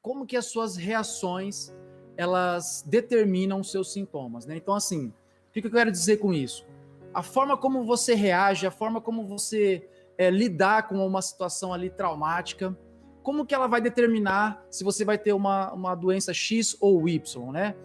como que as suas reações elas determinam os seus sintomas, né? Então, assim, o que eu quero dizer com isso? A forma como você reage, a forma como você lidar com uma situação ali traumática, como que ela vai determinar se você vai ter uma doença X ou Y, né?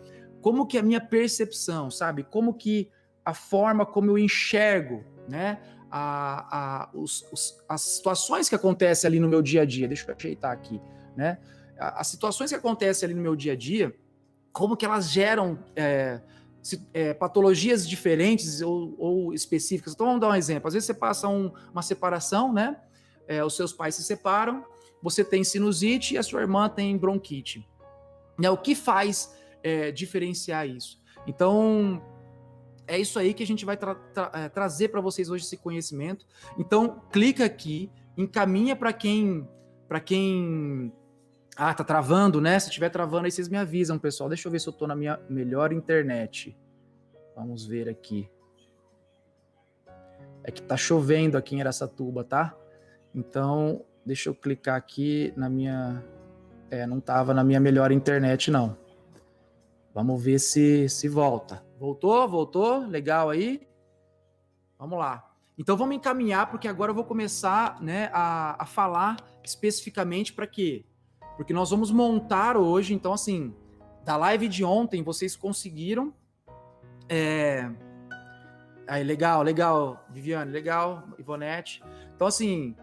Como que a minha percepção, sabe? Como que a forma como eu enxergo, né? As situações que acontecem ali no meu dia a dia, deixa eu ajeitar aqui, né? As situações que acontecem ali no meu dia a dia, como que elas geram patologias diferentes ou específicas. Então vamos dar um exemplo. Às vezes você passa uma separação, né? Os seus pais se separam, você tem sinusite e a sua irmã tem bronquite. Né? O que faz diferenciar isso? Então, é isso aí que a gente vai trazer para vocês hoje, esse conhecimento. Então, clica aqui, encaminha para quem... Ah, tá travando, né? Se estiver travando aí, vocês me avisam, pessoal. Deixa eu ver se eu tô na minha melhor internet. Vamos ver aqui. É que tá chovendo aqui em Araçatuba, tá? Então, deixa eu clicar aqui na minha... não tava na minha melhor internet, não. Vamos ver se volta. Voltou? Legal aí? Vamos lá. Então vamos encaminhar, porque agora eu vou começar, né, a falar especificamente para quê? Porque nós vamos montar hoje, então assim, da live de ontem, vocês conseguiram... Aí, legal, Viviane, legal, Ivonete. Então assim,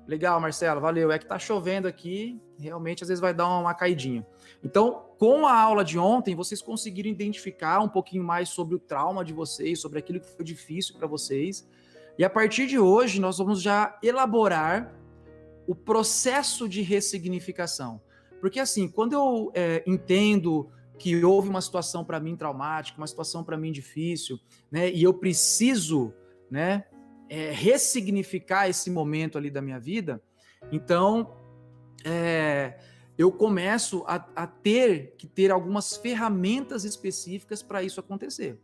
legal, Marcelo, valeu. É que tá chovendo aqui, realmente às vezes vai dar uma caidinha. Então, com a aula de ontem, vocês conseguiram identificar um pouquinho mais sobre o trauma de vocês, sobre aquilo que foi difícil para vocês. E a partir de hoje, nós vamos já elaborar o processo de ressignificação. Porque assim, quando eu entendo que houve uma situação para mim traumática, uma situação para mim difícil, né, e eu preciso, né, ressignificar esse momento ali da minha vida, então eu começo a ter que ter algumas ferramentas específicas para isso acontecer.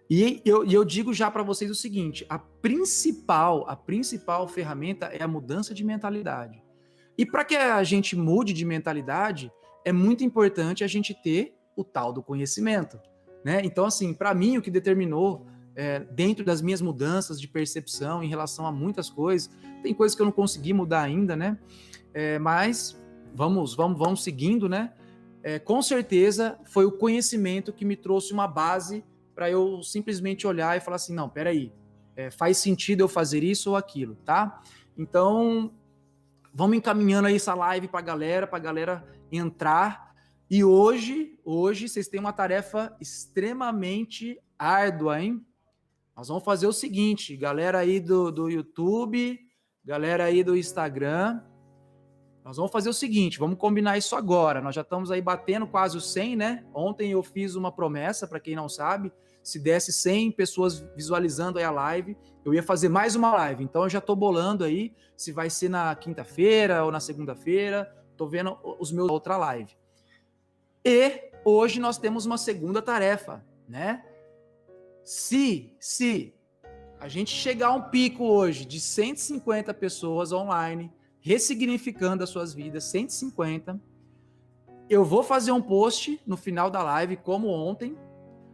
E eu digo já para vocês o seguinte: a principal ferramenta é a mudança de mentalidade. E para que a gente mude de mentalidade, é muito importante a gente ter o tal do conhecimento, né? Então, assim, para mim, o que determinou dentro das minhas mudanças de percepção em relação a muitas coisas, tem coisas que eu não consegui mudar ainda, né? Mas vamos seguindo, né? Com certeza foi o conhecimento que me trouxe uma base para eu simplesmente olhar e falar assim, não, peraí, faz sentido eu fazer isso ou aquilo, tá? Então, vamos encaminhando aí essa live para a galera entrar. E hoje vocês têm uma tarefa extremamente árdua, hein? Nós vamos fazer o seguinte, galera aí do YouTube, galera aí do Instagram, nós vamos fazer o seguinte, vamos combinar isso agora. Nós já estamos aí batendo quase os 100, né? Ontem eu fiz uma promessa, para quem não sabe, se desse 100 pessoas visualizando aí a live, eu ia fazer mais uma live. Então eu já estou bolando aí se vai ser na quinta-feira ou na segunda-feira. Estou vendo os meus outra live. E hoje nós temos uma segunda tarefa, né? Se a gente chegar a um pico hoje de 150 pessoas online, ressignificando as suas vidas, 150, eu vou fazer um post no final da live, como ontem,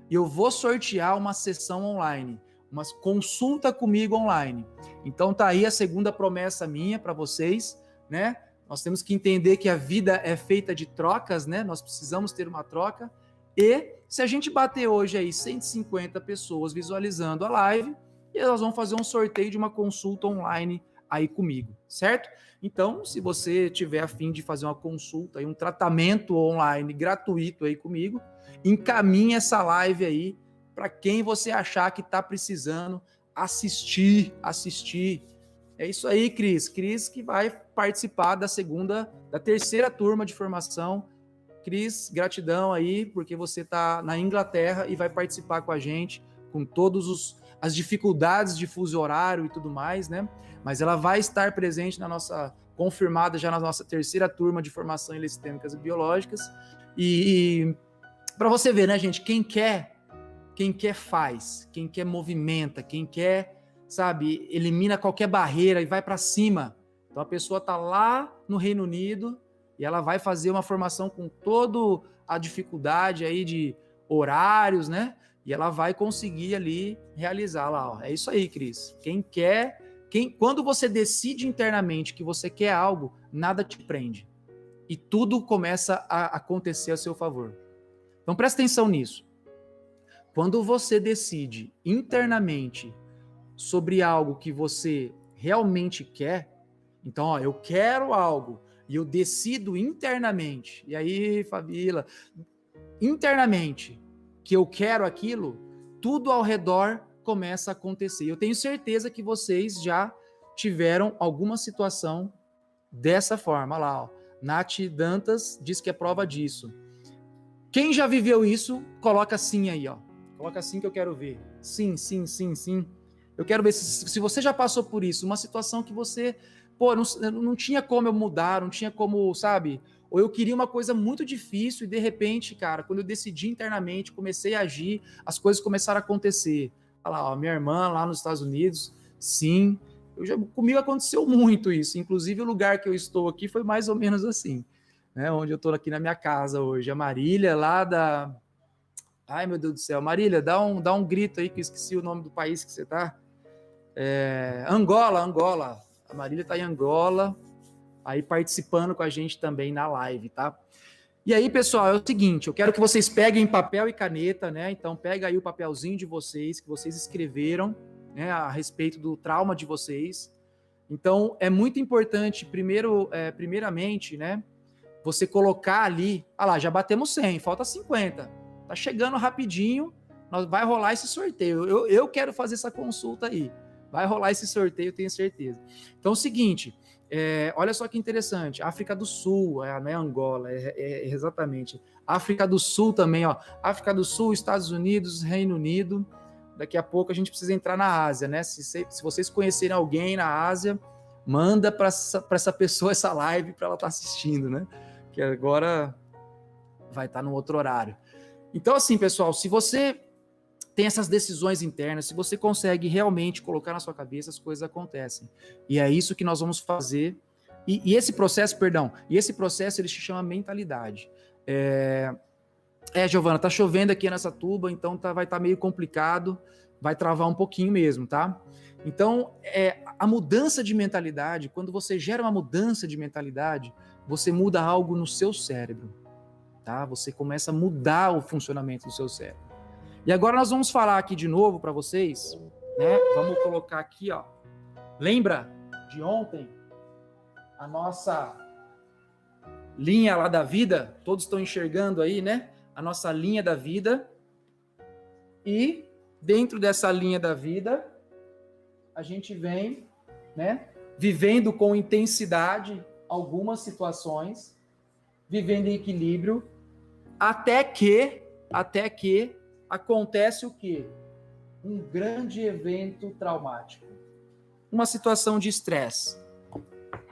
e eu vou sortear uma sessão online, uma consulta comigo online. Então tá aí a segunda promessa minha para vocês, né? Nós temos que entender que a vida é feita de trocas, né? Nós precisamos ter uma troca. E se a gente bater hoje aí 150 pessoas visualizando a live, nós vamos fazer um sorteio de uma consulta online aí comigo, certo? Então, se você tiver a fim de fazer uma consulta e um tratamento online gratuito aí comigo, encaminhe essa live aí para quem você achar que está precisando assistir. É isso aí, Cris. Cris que vai participar da terceira turma de formação. Cris, gratidão aí, porque você está na Inglaterra e vai participar com a gente, com todas as dificuldades de fuso horário e tudo mais, né? Mas ela vai estar presente confirmada já na nossa terceira turma de formação em leis sistêmicas e biológicas. E para você ver, né, gente, quem quer faz, quem quer movimenta, quem quer, sabe, elimina qualquer barreira e vai para cima. Então a pessoa tá lá no Reino Unido, e ela vai fazer uma formação com toda a dificuldade aí de horários, né? E ela vai conseguir ali realizar lá, ó. É isso aí, Cris. Quando você decide internamente que você quer algo, nada te prende. E tudo começa a acontecer a seu favor. Então presta atenção nisso. Quando você decide internamente sobre algo que você realmente quer, então, ó, eu quero algo e eu decido internamente. E aí, Fabíola, internamente que eu quero aquilo, tudo ao redor começa a acontecer. Eu tenho certeza que vocês já tiveram alguma situação dessa forma. Olha lá, ó. Nath Dantas diz que é prova disso. Quem já viveu isso, coloca sim aí, ó. Coloca sim que eu quero ver. Sim, sim, sim, sim. Eu quero ver se você já passou por isso, uma situação que você, pô, não tinha como eu mudar, não tinha como, sabe? Ou eu queria uma coisa muito difícil e de repente, cara, quando eu decidi internamente, comecei a agir, as coisas começaram a acontecer. Olha lá, ó, minha irmã lá nos Estados Unidos, sim. Comigo aconteceu muito isso. Inclusive o lugar que eu estou aqui foi mais ou menos assim, né? Onde eu estou aqui na minha casa hoje. A Marília lá da... Ai, meu Deus do céu. Marília, dá um grito aí que eu esqueci o nome do país que você tá. Angola. A Marília está em Angola, aí participando com a gente também na live, tá? E aí, pessoal, é o seguinte, eu quero que vocês peguem papel e caneta, né? Então, pega aí o papelzinho de vocês, que vocês escreveram, né, a respeito do trauma de vocês. Então, é muito importante, primeiramente, né, você colocar ali, lá, já batemos 100, falta 50. Tá chegando rapidinho, vai rolar esse sorteio. Eu quero fazer essa consulta aí. Vai rolar esse sorteio, tenho certeza. Então, é o seguinte, olha só que interessante, África do Sul, não é Angola, exatamente. África do Sul também, ó. África do Sul, Estados Unidos, Reino Unido. Daqui a pouco a gente precisa entrar na Ásia, né? Se vocês conhecerem alguém na Ásia, manda para essa pessoa essa live para ela estar assistindo, né? Que agora vai estar no outro horário. Então, assim, pessoal, se você tem essas decisões internas, se você consegue realmente colocar na sua cabeça, as coisas acontecem. E é isso que nós vamos fazer. E esse processo ele se chama mentalidade. Giovana, tá chovendo aqui nessa tuba, então vai estar meio complicado, vai travar um pouquinho mesmo, tá? Então, a mudança de mentalidade, quando você gera uma mudança de mentalidade, você muda algo no seu cérebro, tá? Você começa a mudar o funcionamento do seu cérebro. E agora nós vamos falar aqui de novo para vocês, né? Vamos colocar aqui, ó. Lembra de ontem a nossa linha lá da vida? Todos estão enxergando aí, né? A nossa linha da vida. E dentro dessa linha da vida, a gente vem, né, vivendo com intensidade algumas situações, vivendo em equilíbrio, até que acontece o quê? Um grande evento traumático. Uma situação de estresse.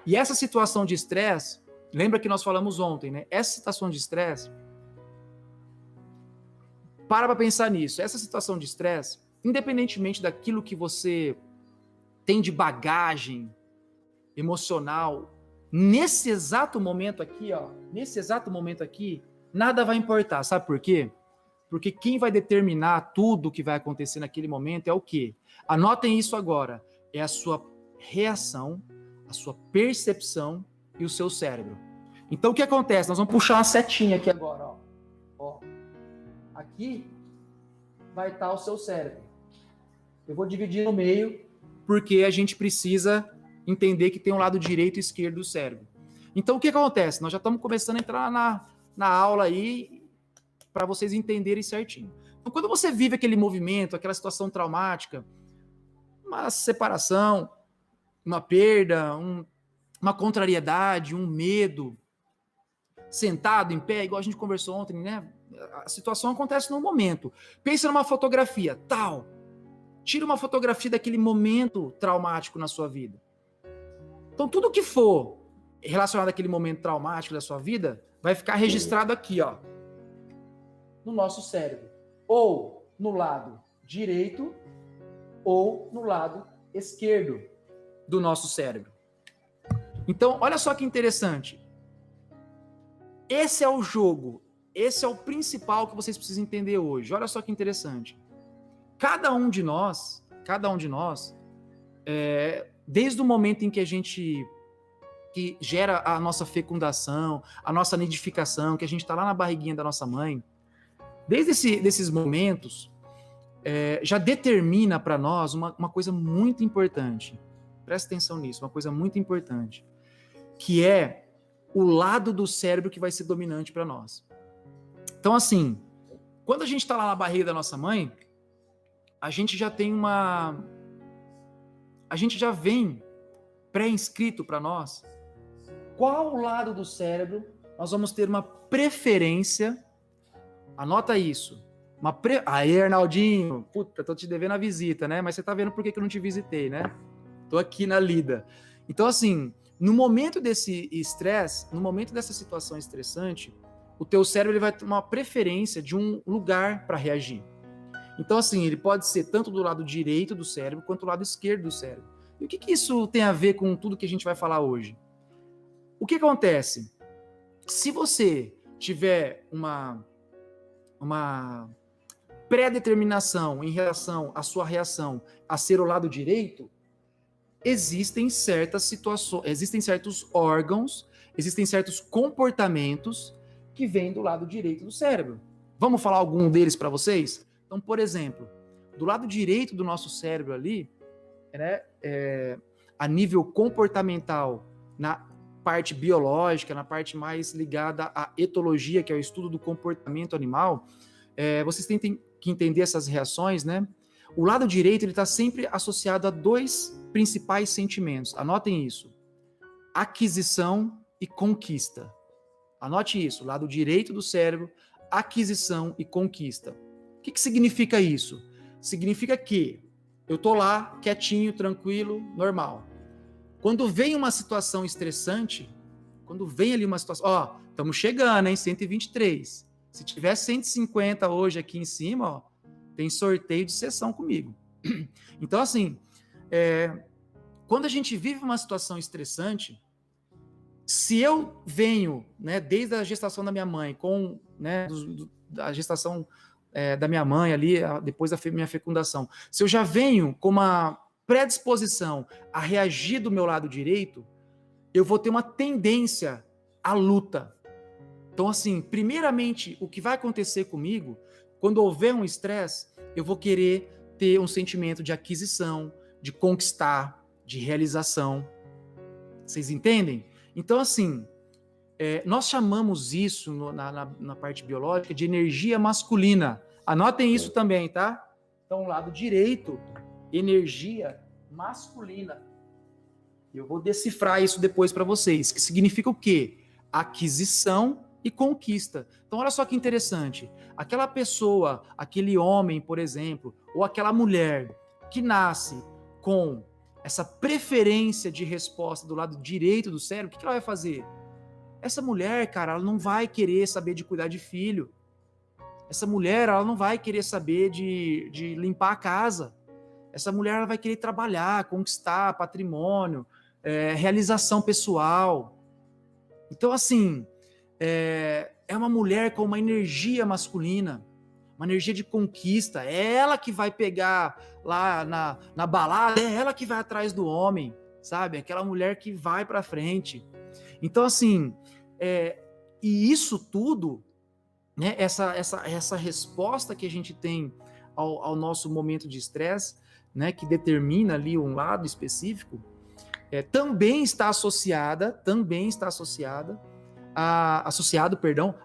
E essa situação de estresse, lembra que nós falamos ontem, né? Essa situação de estresse, para pensar nisso. Essa situação de estresse, independentemente daquilo que você tem de bagagem emocional, nesse exato momento aqui, nada vai importar. Sabe por quê? Porque quem vai determinar tudo o que vai acontecer naquele momento é o quê? Anotem isso agora. É a sua reação, a sua percepção e o seu cérebro. Então, o que acontece? Nós vamos puxar uma setinha aqui agora. Ó. Aqui vai estar o seu cérebro. Eu vou dividir no meio, porque a gente precisa entender que tem um lado direito e esquerdo do cérebro. Então, o que acontece? Nós já estamos começando a entrar na aula aí, para vocês entenderem certinho. Então, quando você vive aquele movimento, aquela situação traumática, uma separação, uma perda, uma contrariedade, um medo, sentado, em pé, igual a gente conversou ontem, né? A situação acontece no momento. Pensa numa fotografia, tal. Tira uma fotografia daquele momento traumático na sua vida. Então, tudo que for relacionado àquele momento traumático da sua vida, vai ficar registrado aqui, ó, no nosso cérebro, ou no lado direito, ou no lado esquerdo do nosso cérebro. Então, olha só que interessante. esse é o jogo. Esse é o principal que vocês precisam entender hoje. Olha só que interessante. Cada um de nós, desde o momento em que a gente que gera a nossa fecundação, a nossa nidificação, que a gente está lá na barriguinha da nossa mãe, desde desses momentos, já determina para nós uma coisa muito importante. Presta atenção nisso, uma coisa muito importante, que é o lado do cérebro que vai ser dominante para nós. Então, assim, quando a gente está lá na barriga da nossa mãe, a gente já tem a gente já vem pré-inscrito para nós qual lado do cérebro nós vamos ter uma preferência. Anota isso. Aí, Arnaldinho, puta, tô te devendo a visita, né? Mas você tá vendo por que eu não te visitei, né? Tô aqui na lida. Então, assim, no momento desse estresse, no momento dessa situação estressante, o teu cérebro ele vai ter uma preferência de um lugar para reagir. Então, assim, ele pode ser tanto do lado direito do cérebro quanto do lado esquerdo do cérebro. E o que isso tem a ver com tudo que a gente vai falar hoje? O que acontece? Se você tiver uma pré-determinação em relação à sua reação a ser o lado direito, existem certas situações, existem certos órgãos, existem certos comportamentos que vêm do lado direito do cérebro. Vamos falar algum deles para vocês? Então, por exemplo, do lado direito do nosso cérebro ali, né, a nível comportamental, na parte biológica, na parte mais ligada à etologia, que é o estudo do comportamento animal, vocês têm que entender essas reações, né? O lado direito ele está sempre associado a dois principais sentimentos. Anotem isso: aquisição e conquista. Anote isso: lado direito do cérebro, aquisição e conquista. O que significa isso? Significa que eu tô lá, quietinho, tranquilo, normal. Quando vem uma situação estressante, quando vem ali uma situação, estamos chegando, hein, 123. Se tiver 150 hoje aqui em cima, tem sorteio de sessão comigo. Então, assim, quando a gente vive uma situação estressante, se eu venho, né, desde a gestação da minha mãe, com, né, a gestação da minha mãe ali, depois da minha fecundação, se eu já venho com uma predisposição a reagir do meu lado direito, eu vou ter uma tendência à luta. Então, assim, primeiramente, o que vai acontecer comigo, quando houver um estresse, eu vou querer ter um sentimento de aquisição, de conquistar, de realização. Vocês entendem? Então, assim, nós chamamos isso na parte biológica de energia masculina. Anotem isso também, tá? Então, o lado direito, energia masculina. Eu vou decifrar isso depois para vocês, que significa o quê? Aquisição e conquista. Então, olha só que interessante. Aquela pessoa, aquele homem, por exemplo, ou aquela mulher que nasce com essa preferência de resposta do lado direito do cérebro, o que ela vai fazer? Essa mulher, cara, ela não vai querer saber de cuidar de filho. Essa mulher, ela não vai querer saber de limpar a casa. Essa mulher, ela vai querer trabalhar, conquistar patrimônio, realização pessoal. Então, assim, é uma mulher com uma energia masculina, uma energia de conquista. É ela que vai pegar lá na balada, é ela que vai atrás do homem, sabe? Aquela mulher que vai para frente. Então, assim, e isso tudo, né, essa resposta que a gente tem ao nosso momento de estresse, né, que determina ali um lado específico, também está associado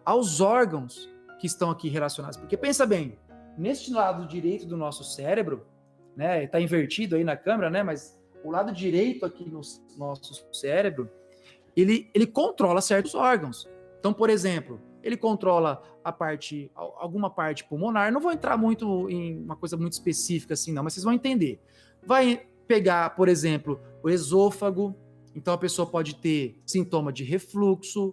aos órgãos que estão aqui relacionados. Porque pensa bem, neste lado direito do nosso cérebro, né, está invertido aí na câmera, né, mas o lado direito aqui no nosso cérebro, ele controla certos órgãos. Então, por exemplo, ele controla alguma parte pulmonar. Não vou entrar muito em uma coisa muito específica assim, não, mas vocês vão entender. Vai pegar, por exemplo, o esôfago. Então, a pessoa pode ter sintoma de refluxo.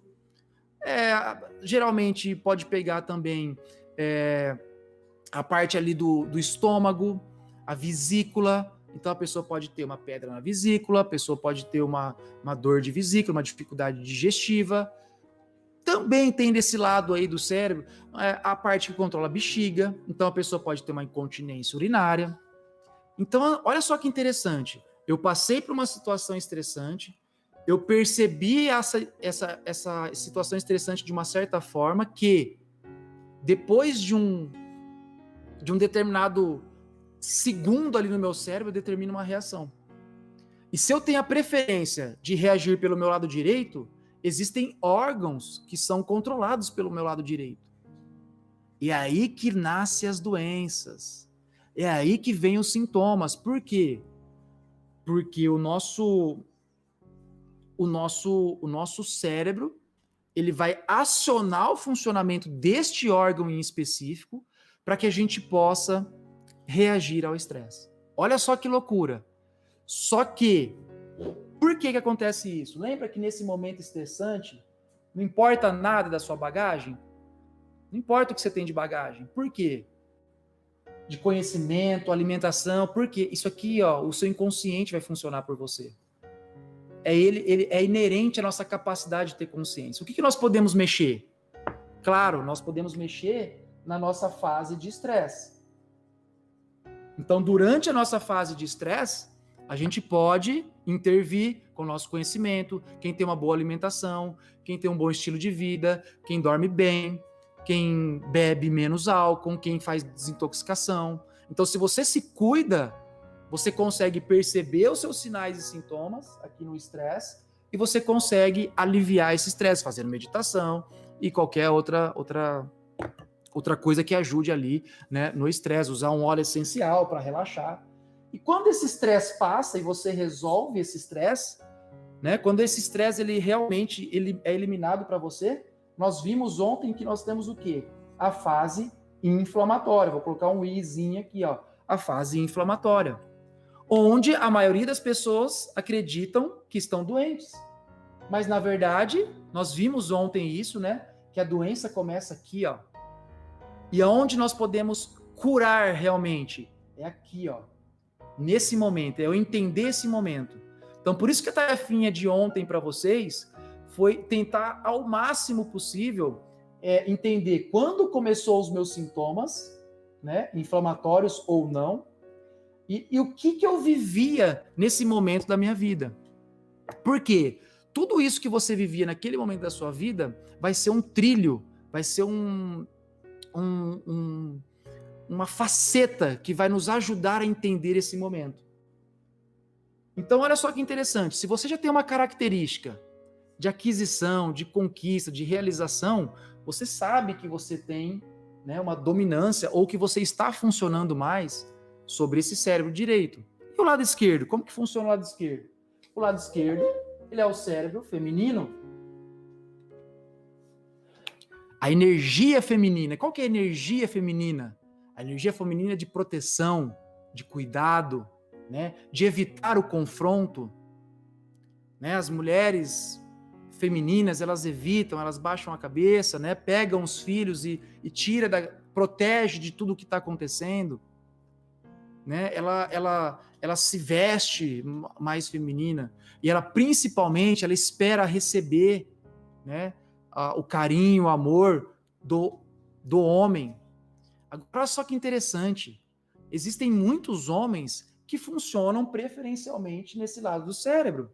Geralmente, pode pegar também a parte ali do estômago, a vesícula. Então, a pessoa pode ter uma pedra na vesícula, a pessoa pode ter uma dor de vesícula, uma dificuldade digestiva. também tem desse lado aí do cérebro a parte que controla a bexiga, então a pessoa pode ter uma incontinência urinária. Então, olha só que interessante. Eu passei por uma situação estressante, eu percebi essa situação estressante de uma certa forma que, depois de um determinado segundo ali no meu cérebro, eu determino uma reação. E se eu tenho a preferência de reagir pelo meu lado direito, existem órgãos que são controlados pelo meu lado direito. E é aí que nascem as doenças. É aí que vem os sintomas. Por quê? Porque o nosso cérebro, ele vai acionar o funcionamento deste órgão em específico para que a gente possa reagir ao estresse. Olha só que loucura. Só que, por que acontece isso? Lembra que nesse momento estressante, não importa nada da sua bagagem? Não importa o que você tem de bagagem. Por quê? De conhecimento, alimentação. Por quê? Isso aqui, ó, o seu inconsciente vai funcionar por você. Ele é inerente à nossa capacidade de ter consciência. O que nós podemos mexer? Claro, nós podemos mexer na nossa fase de estresse. Então, durante a nossa fase de estresse, a gente pode intervir com o nosso conhecimento, quem tem uma boa alimentação, quem tem um bom estilo de vida, quem dorme bem, quem bebe menos álcool, quem faz desintoxicação. Então, se você se cuida, você consegue perceber os seus sinais e sintomas aqui no estresse e você consegue aliviar esse estresse fazendo meditação e qualquer outra coisa que ajude ali, né, no estresse, usar um óleo essencial para relaxar. E quando esse estresse passa e você resolve esse estresse, né, quando esse estresse ele realmente é eliminado para você, nós vimos ontem que nós temos o quê? A fase inflamatória. Vou colocar um izinho aqui, ó, a fase inflamatória, onde a maioria das pessoas acreditam que estão doentes. Mas, na verdade, nós vimos ontem isso, né? Que a doença começa aqui, ó. E aonde nós podemos curar realmente? É aqui, ó. Nesse momento, é eu entender esse momento. Então, por isso que a tarefinha de ontem para vocês foi tentar, ao máximo possível, entender quando começou os meus sintomas, né? Inflamatórios ou não, e o que eu vivia nesse momento da minha vida. Por quê? Tudo isso que você vivia naquele momento da sua vida vai ser um trilho, vai ser uma faceta que vai nos ajudar a entender esse momento. Então, olha só que interessante. Se você já tem uma característica de aquisição, de conquista, de realização, você sabe que você tem, né, uma dominância ou que você está funcionando mais sobre esse cérebro direito. E o lado esquerdo? Como que funciona o lado esquerdo? O lado esquerdo, ele é o cérebro feminino. A energia feminina. Qual que é a energia feminina? A energia feminina é de proteção, de cuidado, né? De evitar o confronto. Né? As mulheres femininas, elas evitam, elas baixam a cabeça, né? Pegam os filhos e protege de tudo o que está acontecendo. Né? Ela se veste mais feminina e ela principalmente ela espera receber, né, o carinho, o amor do homem. Agora só que interessante, existem muitos homens que funcionam preferencialmente nesse lado do cérebro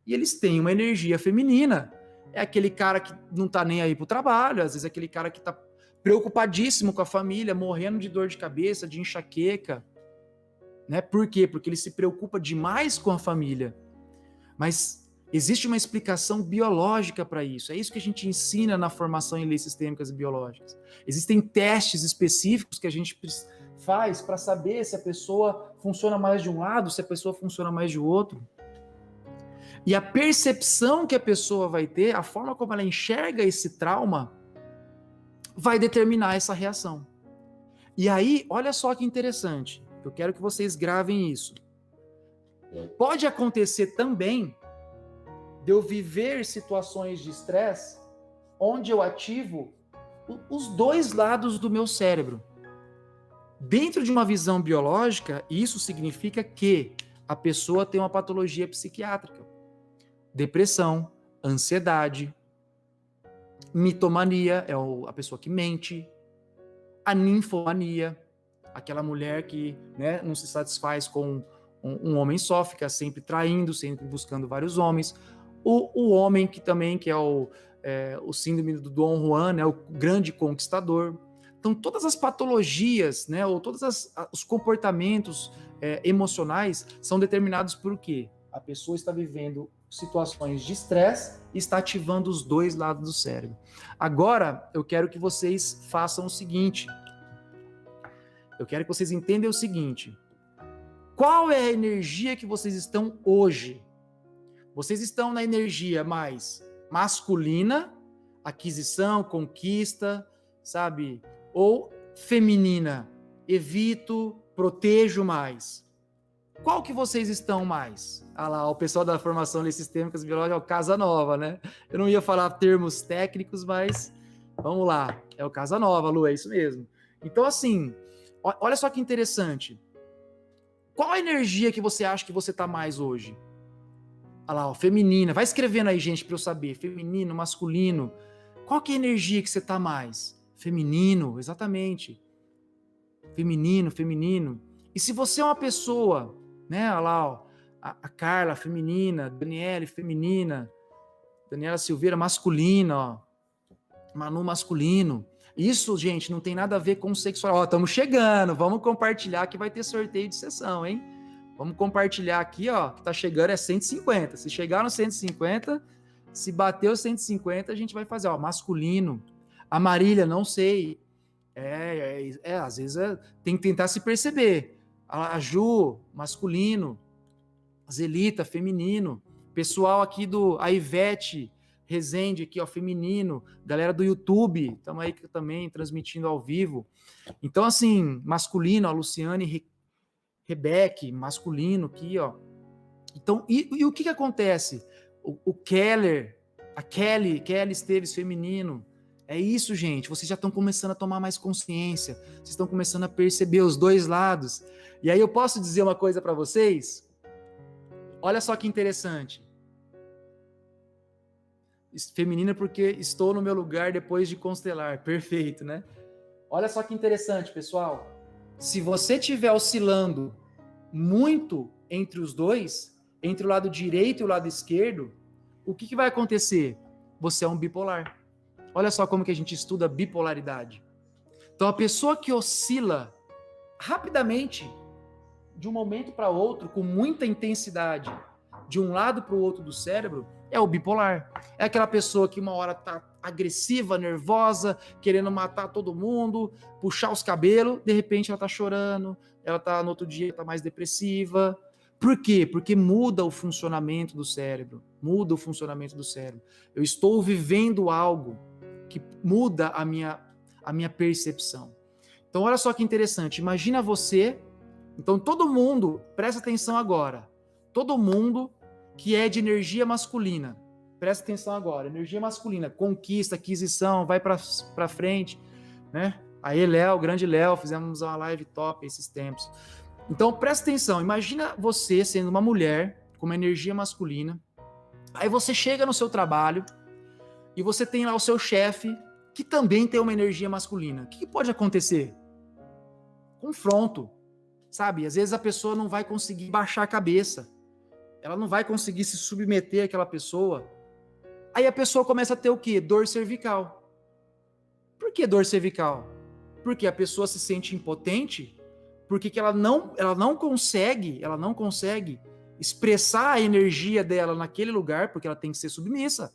e eles têm uma energia feminina. É aquele cara que não tá nem aí pro trabalho, às vezes é aquele cara que tá preocupadíssimo com a família, morrendo de dor de cabeça, de enxaqueca, né? Por quê? Porque ele se preocupa demais com a família. Mas existe uma explicação biológica para isso. É isso que a gente ensina na formação em leis sistêmicas e biológicas. Existem testes específicos que a gente faz para saber se a pessoa funciona mais de um lado, se a pessoa funciona mais de outro. E a percepção que a pessoa vai ter, a forma como ela enxerga esse trauma, vai determinar essa reação. E aí, olha só que interessante. Eu quero que vocês gravem isso. Pode acontecer também de eu viver situações de estresse onde eu ativo os dois lados do meu cérebro. Dentro de uma visão biológica, isso significa que a pessoa tem uma patologia psiquiátrica. Depressão, ansiedade. Mitomania é a pessoa que mente. A ninfomania, aquela mulher que, né, não se satisfaz com um homem só, fica sempre traindo, sempre buscando vários homens. O homem que também, que é o síndrome do Dom Juan, né, o grande conquistador. Então, todas as patologias, né, ou todos os comportamentos emocionais são determinados por quê? A pessoa está vivendo situações de estresse e está ativando os dois lados do cérebro. Agora, eu quero que vocês façam o seguinte. Eu quero que vocês entendam o seguinte. Qual é a energia que vocês estão hoje? Vocês estão na energia mais masculina, aquisição, conquista, sabe? Ou feminina, evito, protejo mais. Qual que vocês estão mais? Ah lá, o pessoal da formação de sistêmicas biológicas é o Casa Nova, né? Eu não ia falar termos técnicos, mas vamos lá. É o Casa Nova, Lu, é isso mesmo. Então, assim, olha só que interessante. Qual a energia que você acha que você tá mais hoje? Olha lá, ó, feminina. Vai escrevendo aí, gente, para eu saber. Feminino, masculino. Qual que é a energia que você tá mais? Feminino, exatamente. Feminino, feminino. E se você é uma pessoa, né, olha lá, ó, a Carla, feminina, Daniele, feminina, Daniela Silveira, masculina, ó, Manu, masculino. Isso, gente, não tem nada a ver com sexual. Ó, estamos chegando, vamos compartilhar que vai ter sorteio de sessão, hein? Vamos compartilhar aqui, ó, que tá chegando é 150. Se chegar no 150, se bater os 150, a gente vai fazer, ó, masculino. A Marília, não sei. Às vezes tem que tentar se perceber. A Ju, masculino. A Zelita, feminino. Pessoal aqui a Ivete Rezende, aqui, ó, feminino. Galera do YouTube, estamos aí também transmitindo ao vivo. Então, assim, masculino, a Luciane Rebeck, masculino aqui, ó. Então, e o que acontece? O Keller, a Kelly Esteves, feminino. É isso, gente. Vocês já estão começando a tomar mais consciência. Vocês estão começando a perceber os dois lados. E aí eu posso dizer uma coisa para vocês? Olha só que interessante. Feminina porque estou no meu lugar depois de constelar. Perfeito, né? Olha só que interessante, pessoal. Se você estiver oscilando muito entre os dois, entre o lado direito e o lado esquerdo, o que vai acontecer? Você é um bipolar. Olha só como que a gente estuda bipolaridade. Então, a pessoa que oscila rapidamente, de um momento para outro, com muita intensidade, de um lado para o outro do cérebro, é o bipolar. É aquela pessoa que uma hora tá agressiva, nervosa, querendo matar todo mundo, puxar os cabelos, de repente ela tá chorando, ela tá no outro dia tá mais depressiva. Por quê? Porque muda o funcionamento do cérebro. Muda o funcionamento do cérebro. Eu estou vivendo algo que muda a minha percepção. Então, olha só que interessante. Imagina você. Então, todo mundo, presta atenção agora. Todo mundo que é de energia masculina, presta atenção agora. Energia masculina, conquista, aquisição, vai para frente, né? Aí, Léo, grande Léo, fizemos uma live top esses tempos. Então, presta atenção. Imagina você sendo uma mulher com uma energia masculina. Aí você chega no seu trabalho e você tem lá o seu chefe que também tem uma energia masculina. O que pode acontecer? Confronto, sabe? Às vezes a pessoa não vai conseguir baixar a cabeça. Ela não vai conseguir se submeter àquela pessoa. Aí a pessoa começa a ter o quê? Dor cervical. Por que dor cervical? Porque a pessoa se sente impotente, porque que ela não consegue expressar a energia dela naquele lugar, porque ela tem que ser submissa.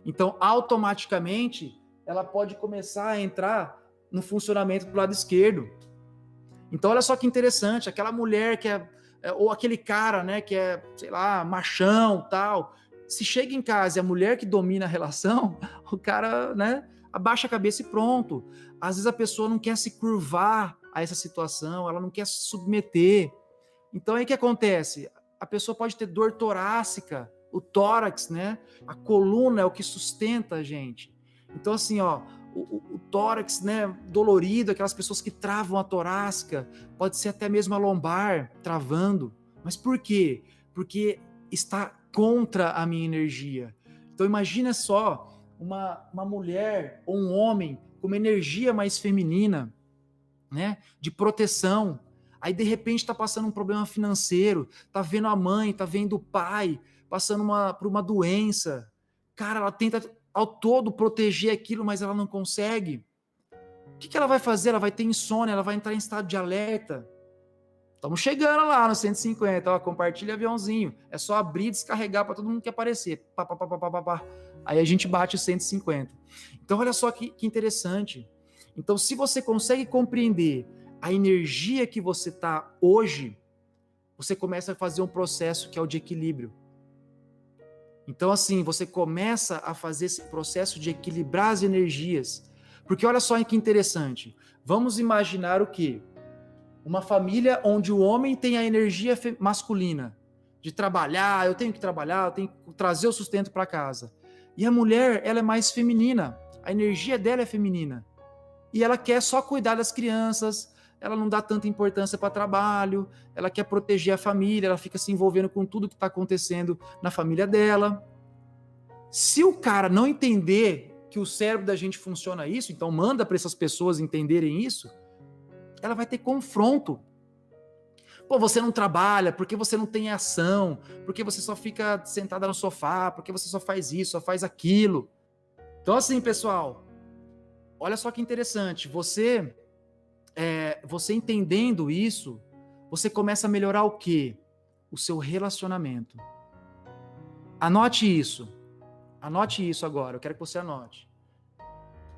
Então, automaticamente, ela pode começar a entrar no funcionamento do lado esquerdo. Então, olha só que interessante, aquela mulher que ou aquele cara, né, que é, sei lá, machão, tal, se chega em casa e a mulher que domina a relação, o cara, né, abaixa a cabeça e pronto. Às vezes a pessoa não quer se curvar a essa situação, ela não quer se submeter. Então, aí o que acontece? A pessoa pode ter dor torácica, o tórax, né? A coluna é o que sustenta a gente. Então, assim, ó, o tórax, né, dolorido, aquelas pessoas que travam a torácica, pode ser até mesmo a lombar travando. Mas por quê? Porque está contra a minha energia. Então, imagina só uma mulher ou um homem com uma energia mais feminina, né, de proteção. Aí, de repente, está passando um problema financeiro, está vendo a mãe, está vendo o pai, passando por uma doença. Cara, ela tenta ao todo proteger aquilo, mas ela não consegue. O que ela vai fazer? Ela vai ter insônia, ela vai entrar em estado de alerta. Estamos chegando lá no 150, ó, compartilha aviãozinho. É só abrir e descarregar para todo mundo que aparecer. Pá, pá, pá, pá, pá, pá. Aí a gente bate os 150. Então, olha só que interessante. Então, se você consegue compreender a energia que você está hoje, você começa a fazer um processo que é o de equilíbrio. Então, assim, você começa a fazer esse processo de equilibrar as energias. Porque olha só que interessante. Vamos imaginar o quê? Uma família onde o homem tem a energia masculina, de trabalhar, eu tenho que trabalhar, eu tenho que trazer o sustento para casa. E a mulher, ela é mais feminina, a energia dela é feminina. E ela quer só cuidar das crianças, ela não dá tanta importância para trabalho, ela quer proteger a família, ela fica se envolvendo com tudo que está acontecendo na família dela. Se o cara não entender que o cérebro da gente funciona isso, então manda para essas pessoas entenderem isso, ela vai ter confronto. Pô, você não trabalha, porque você não tem ação, porque você só fica sentada no sofá, porque você só faz isso, só faz aquilo. Então, assim, pessoal, olha só que interessante, você entendendo isso, você começa a melhorar o quê? O seu relacionamento. Anote isso agora, eu quero que você anote.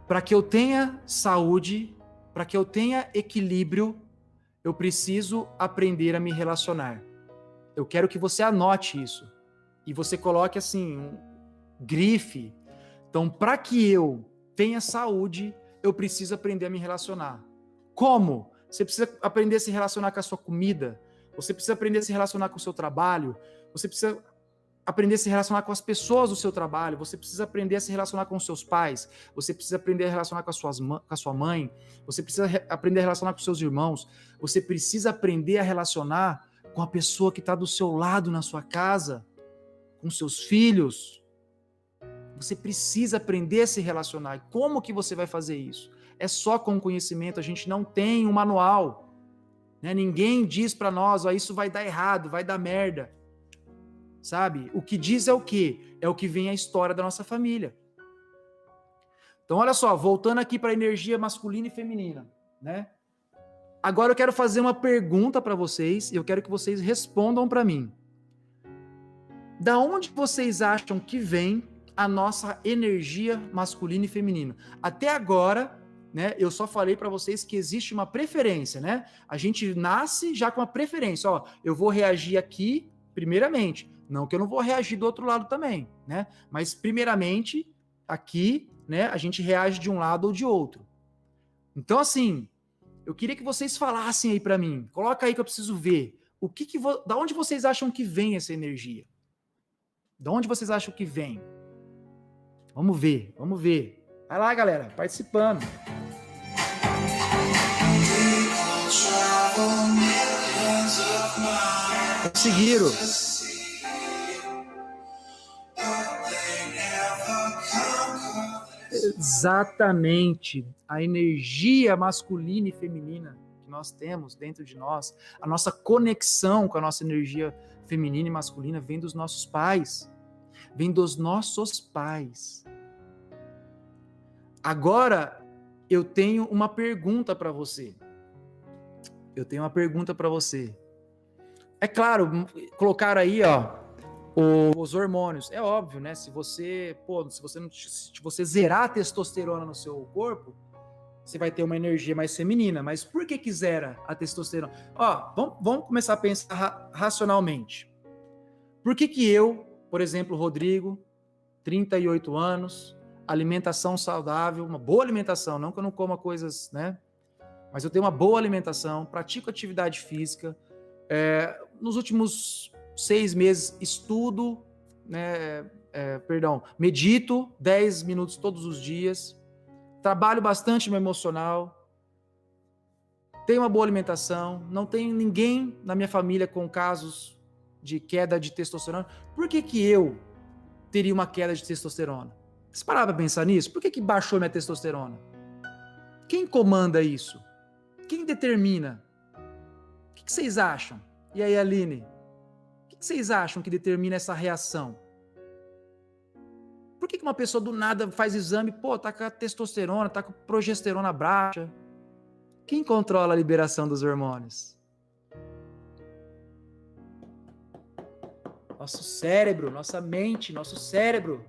Para que eu tenha saúde, para que eu tenha equilíbrio, eu preciso aprender a me relacionar. Eu quero que você anote isso. E você coloque assim, um grife. Então, para que eu tenha saúde, eu preciso aprender a me relacionar. Como? Você precisa aprender a se relacionar com a sua comida. Você precisa aprender a se relacionar com o seu trabalho. Você precisa aprender a se relacionar com as pessoas do seu trabalho, você precisa aprender a se relacionar com os seus pais, você precisa aprender a relacionar com a sua mãe, você precisa aprender a relacionar com os seus irmãos, você precisa aprender a relacionar com a pessoa que está do seu lado na sua casa, com seus filhos. Você precisa aprender a se relacionar. E como que você vai fazer isso? É só com conhecimento, a gente não tem um manual. Né? Ninguém diz para nós, ó, isso vai dar errado, vai dar merda. Sabe? O que diz é o quê? É o que vem a história da nossa família. Então, olha só, voltando aqui para a energia masculina e feminina, né? Agora eu quero fazer uma pergunta para vocês e eu quero que vocês respondam para mim. Da onde vocês acham que vem a nossa energia masculina e feminina? Até agora, né, eu só falei para vocês que existe uma preferência, né? A gente nasce já com a preferência, ó, eu vou reagir aqui primeiramente. Não que eu não vou reagir do outro lado também, né? Mas primeiramente, aqui, né, a gente reage de um lado ou de outro. Então, assim, eu queria que vocês falassem aí para mim. Coloca aí que eu preciso ver. Da onde vocês acham que vem essa energia? Da onde vocês acham que vem? Vamos ver, vamos ver. Vai lá, galera, participando. Conseguiram. Exatamente. A energia masculina e feminina que nós temos dentro de nós, a nossa conexão com a nossa energia feminina e masculina vem dos nossos pais. Vem dos nossos pais. Agora, eu tenho uma pergunta para você. É claro, colocaram aí, ó, os hormônios. É óbvio, né? Se você zerar a testosterona no seu corpo, você vai ter uma energia mais feminina. Mas por que zera a testosterona? Ó, vamos começar a pensar racionalmente. Por que eu, por exemplo, Rodrigo, 38 anos, alimentação saudável, uma boa alimentação, não que eu não coma coisas, né? Mas eu tenho uma boa alimentação, pratico atividade física, nos últimos 6 meses estudo, né, medito 10 minutos todos os dias, trabalho bastante meu emocional, tenho uma boa alimentação, não tenho ninguém na minha família com casos de queda de testosterona. Por que eu teria uma queda de testosterona? Você parava pra pensar nisso? Por que baixou minha testosterona? Quem comanda isso? Quem determina? O que vocês acham? E aí, Aline? O que vocês acham que determina essa reação? Por que uma pessoa do nada faz exame, pô, tá com a testosterona, tá com a progesterona baixa? Quem controla a liberação dos hormônios? Nosso cérebro, nossa mente, nosso cérebro.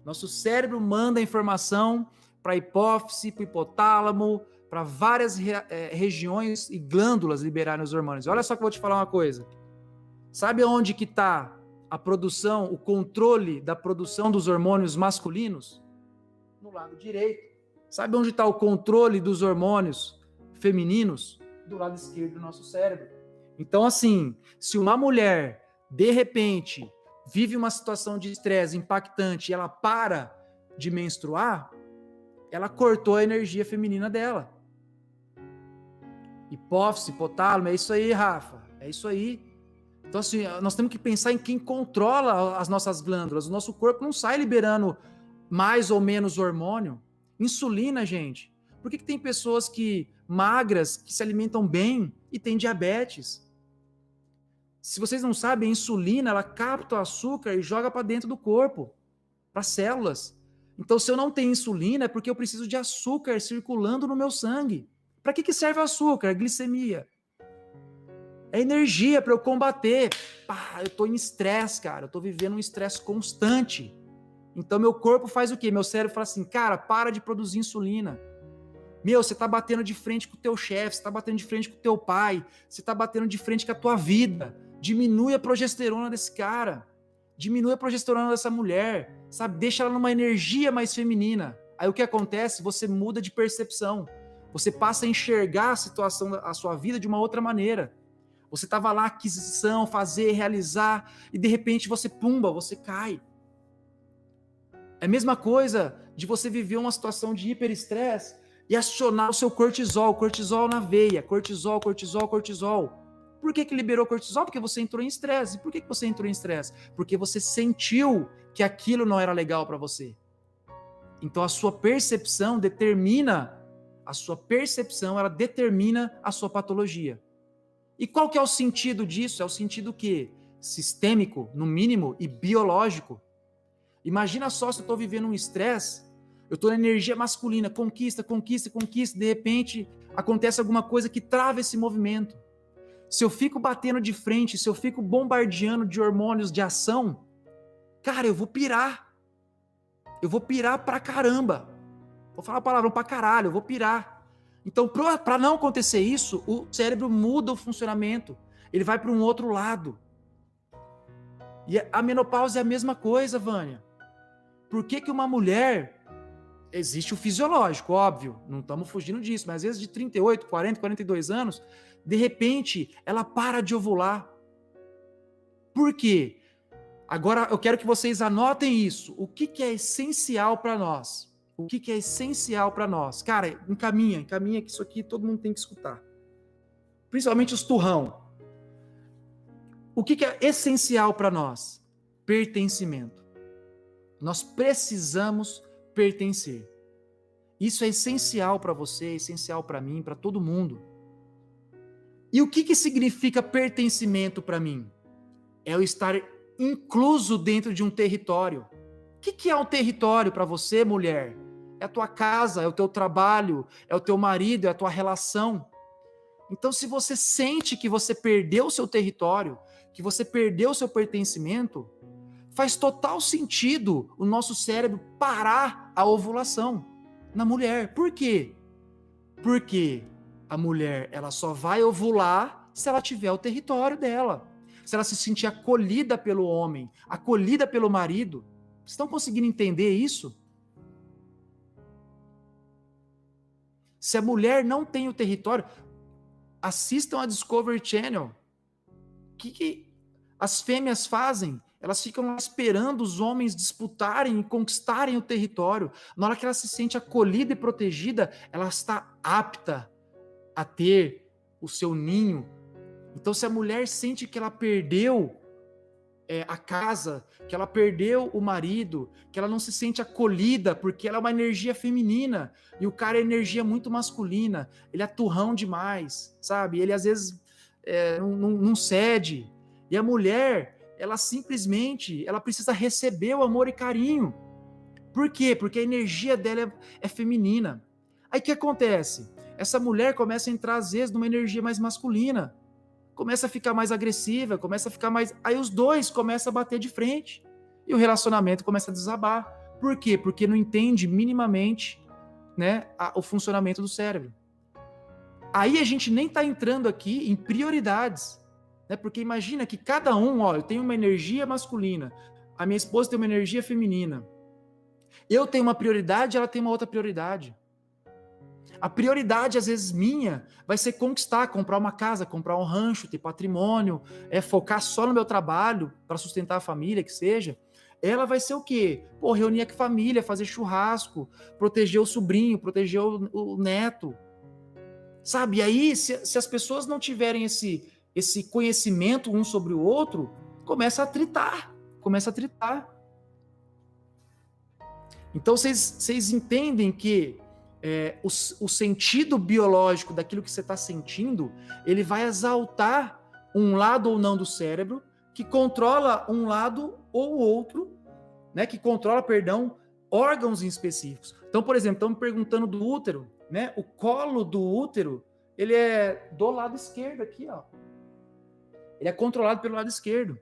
Nosso cérebro manda informação para a hipófise, para o hipotálamo, para várias regiões e glândulas liberarem os hormônios. Olha só que eu vou te falar uma coisa. Sabe onde que está a produção, o controle da produção dos hormônios masculinos? No lado direito. Sabe onde está o controle dos hormônios femininos? Do lado esquerdo do nosso cérebro. Então, assim, se uma mulher, de repente, vive uma situação de estresse impactante e ela para de menstruar, ela cortou a energia feminina dela. Hipófise, hipotálamo, é isso aí, Rafa. É isso aí. Então, assim, nós temos que pensar em quem controla as nossas glândulas. O nosso corpo não sai liberando mais ou menos hormônio. Insulina, gente. Por que tem pessoas magras, que se alimentam bem e têm diabetes? Se vocês não sabem, a insulina, ela capta o açúcar e joga para dentro do corpo, para as células. Então, se eu não tenho insulina, é porque eu preciso de açúcar circulando no meu sangue. Para que serve o açúcar? A glicemia. É energia para eu combater. Pá, eu estou em estresse, cara. Eu estou vivendo um estresse constante. Então, meu corpo faz o quê? Meu cérebro fala assim, cara, para de produzir insulina. Meu, você está batendo de frente com o teu chefe, você está batendo de frente com o teu pai, você está batendo de frente com a tua vida. Diminui a progesterona desse cara. Diminui a progesterona dessa mulher. Sabe? Deixa ela numa energia mais feminina. Aí o que acontece? Você muda de percepção. Você passa a enxergar a situação, a sua vida de uma outra maneira. Você estava lá, aquisição, fazer, realizar, e de repente você pumba, você cai. É a mesma coisa de você viver uma situação de hiperestresse e acionar o seu cortisol na veia, cortisol. Por que liberou cortisol? Porque você entrou em estresse. E por que você entrou em estresse? Porque você sentiu que aquilo não era legal para você. Então a sua percepção determina a sua patologia. E qual que é o sentido disso? É o sentido que sistêmico, no mínimo, e biológico. Imagina só se eu estou vivendo um estresse, eu estou na energia masculina, conquista, de repente acontece alguma coisa que trava esse movimento. Se eu fico batendo de frente, se eu fico bombardeando de hormônios de ação, cara, eu vou pirar. Eu vou pirar pra caramba. Vou falar a palavra pra caralho, eu vou pirar. Então, para não acontecer isso, o cérebro muda o funcionamento. Ele vai para um outro lado. E a menopausa é a mesma coisa, Vânia. Por que uma mulher... Existe o fisiológico, óbvio. Não estamos fugindo disso. Mas às vezes de 38, 40, 42 anos, de repente, ela para de ovular. Por quê? Agora, eu quero que vocês anotem isso. O que é essencial para nós? O que é essencial para nós? Cara, encaminha que isso aqui todo mundo tem que escutar. Principalmente os turrão. O que é essencial para nós? Pertencimento. Nós precisamos pertencer. Isso é essencial para você, é essencial para mim, para todo mundo. E o que significa pertencimento para mim? É eu estar incluso dentro de um território. O que é um território para você, mulher? É a tua casa, é o teu trabalho, é o teu marido, é a tua relação. Então, se você sente que você perdeu o seu território, que você perdeu o seu pertencimento, faz total sentido o nosso cérebro parar a ovulação na mulher. Por quê? Porque a mulher, ela só vai ovular se ela tiver o território dela. Se ela se sentir acolhida pelo homem, acolhida pelo marido. Vocês estão conseguindo entender isso? Se a mulher não tem o território, assistam a Discovery Channel. O que as fêmeas fazem? Elas ficam lá esperando os homens disputarem e conquistarem o território. Na hora que ela se sente acolhida e protegida, ela está apta a ter o seu ninho. Então, se a mulher sente que ela perdeu a casa, que ela perdeu o marido, que ela não se sente acolhida, porque ela é uma energia feminina, e o cara é energia muito masculina, ele é turrão demais, sabe? Ele às vezes não cede. E a mulher, ela simplesmente, ela precisa receber o amor e carinho. Por quê? Porque a energia dela é feminina. Aí o que acontece? Essa mulher começa a entrar, às vezes, numa energia mais masculina. Começa a ficar mais agressiva, começa a ficar mais... Aí os dois começam a bater de frente. E o relacionamento começa a desabar. Por quê? Porque não entende minimamente, né, o funcionamento do cérebro. Aí a gente nem está entrando aqui em prioridades. Né? Porque imagina que cada um, ó, eu tenho uma energia masculina, a minha esposa tem uma energia feminina. Eu tenho uma prioridade, ela tem uma outra prioridade. A prioridade, às vezes, minha, vai ser conquistar, comprar uma casa, comprar um rancho, ter patrimônio, focar só no meu trabalho para sustentar a família, que seja. Ela vai ser o quê? Pô, reunir a família, fazer churrasco, proteger o sobrinho, proteger o neto. Sabe? E aí, se as pessoas não tiverem esse conhecimento um sobre o outro, começa a atritar. Então, vocês entendem que o sentido biológico daquilo que você está sentindo, ele vai exaltar um lado ou não do cérebro, que controla um lado ou outro, né? Que controla, perdão, órgãos em específicos. Então, por exemplo, estamos perguntando do útero, né? O colo do útero, ele é do lado esquerdo aqui, ó. Ele é controlado pelo lado esquerdo.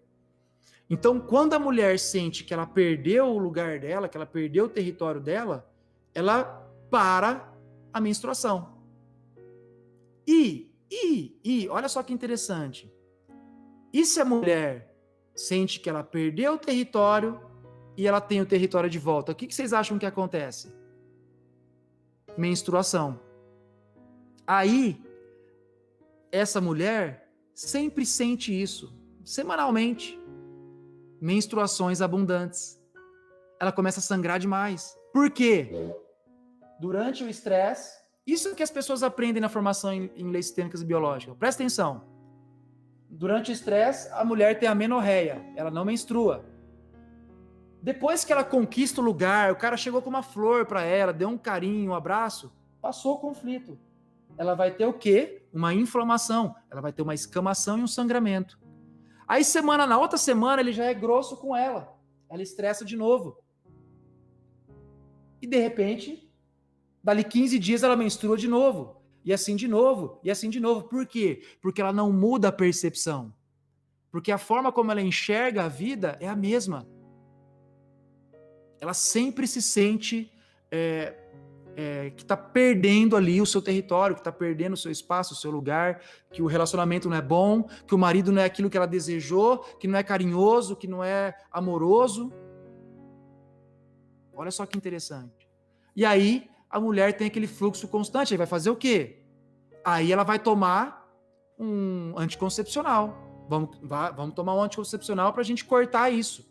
Então, quando a mulher sente que ela perdeu o lugar dela, que ela perdeu o território dela, ela para a menstruação. E olha só que interessante. E se a mulher sente que ela perdeu o território e ela tem o território de volta, o que vocês acham que acontece? Menstruação. Aí, essa mulher sempre sente isso, semanalmente. Menstruações abundantes. Ela começa a sangrar demais. Por quê? Durante o estresse, isso que as pessoas aprendem na formação em leis sistêmicas e biológicas. Presta atenção. Durante o estresse, a mulher tem amenorreia, ela não menstrua. Depois que ela conquista o lugar, o cara chegou com uma flor para ela, deu um carinho, um abraço, passou o conflito. Ela vai ter o quê? Uma inflamação, ela vai ter uma escamação e um sangramento. Aí na outra semana ele já é grosso com ela. Ela estressa de novo. E de repente, dali 15 dias ela menstrua de novo. E assim de novo, e assim de novo. Por quê? Porque ela não muda a percepção. Porque a forma como ela enxerga a vida é a mesma. Ela sempre se sente que está perdendo ali o seu território, que está perdendo o seu espaço, o seu lugar, que o relacionamento não é bom, que o marido não é aquilo que ela desejou, que não é carinhoso, que não é amoroso. Olha só que interessante. E aí, a mulher tem aquele fluxo constante, aí vai fazer o quê? Aí ela vai tomar um anticoncepcional. Vamos tomar um anticoncepcional para a gente cortar isso.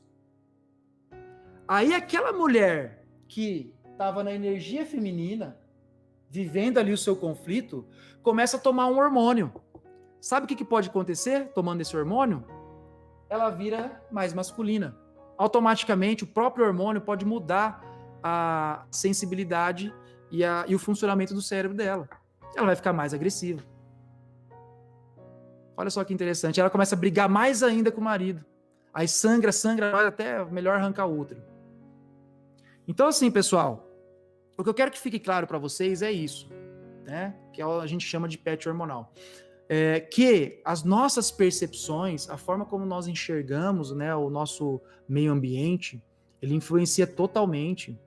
Aí aquela mulher que estava na energia feminina, vivendo ali o seu conflito, começa a tomar um hormônio. Sabe o que pode acontecer tomando esse hormônio? Ela vira mais masculina. Automaticamente, o próprio hormônio pode mudar a sensibilidade e o funcionamento do cérebro dela. Ela vai ficar mais agressiva. Olha só que interessante. Ela começa a brigar mais ainda com o marido. Aí sangra, até melhor arrancar o útero. Então, assim, pessoal, o que eu quero que fique claro para vocês é isso, né? Que a gente chama de patch hormonal. Que as nossas percepções, a forma como nós enxergamos, né, o nosso meio ambiente, ele influencia totalmente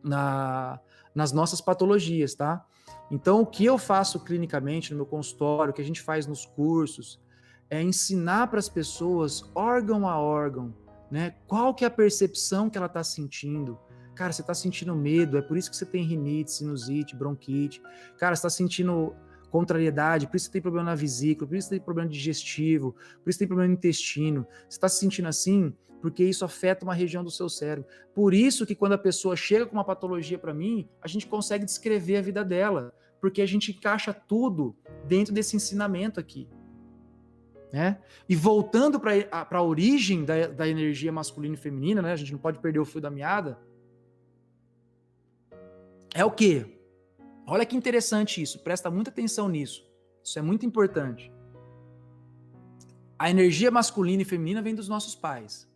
nas nossas patologias, tá? Então, o que eu faço clinicamente no meu consultório, o que a gente faz nos cursos, é ensinar para as pessoas, órgão a órgão, né? Qual que é a percepção que ela está sentindo. Cara, você está sentindo medo, é por isso que você tem rinite, sinusite, bronquite. Cara, você está sentindo contrariedade, por isso você tem problema na vesícula, por isso você tem problema digestivo, por isso você tem problema no intestino. Você está se sentindo assim porque isso afeta uma região do seu cérebro. Por isso que quando a pessoa chega com uma patologia para mim, a gente consegue descrever a vida dela, porque a gente encaixa tudo dentro desse ensinamento aqui. né? E voltando para a origem da energia masculina e feminina, né? A gente não pode perder o fio da meada. É o quê? Olha que interessante isso, presta muita atenção nisso. Isso é muito importante. A energia masculina e feminina vem dos nossos pais.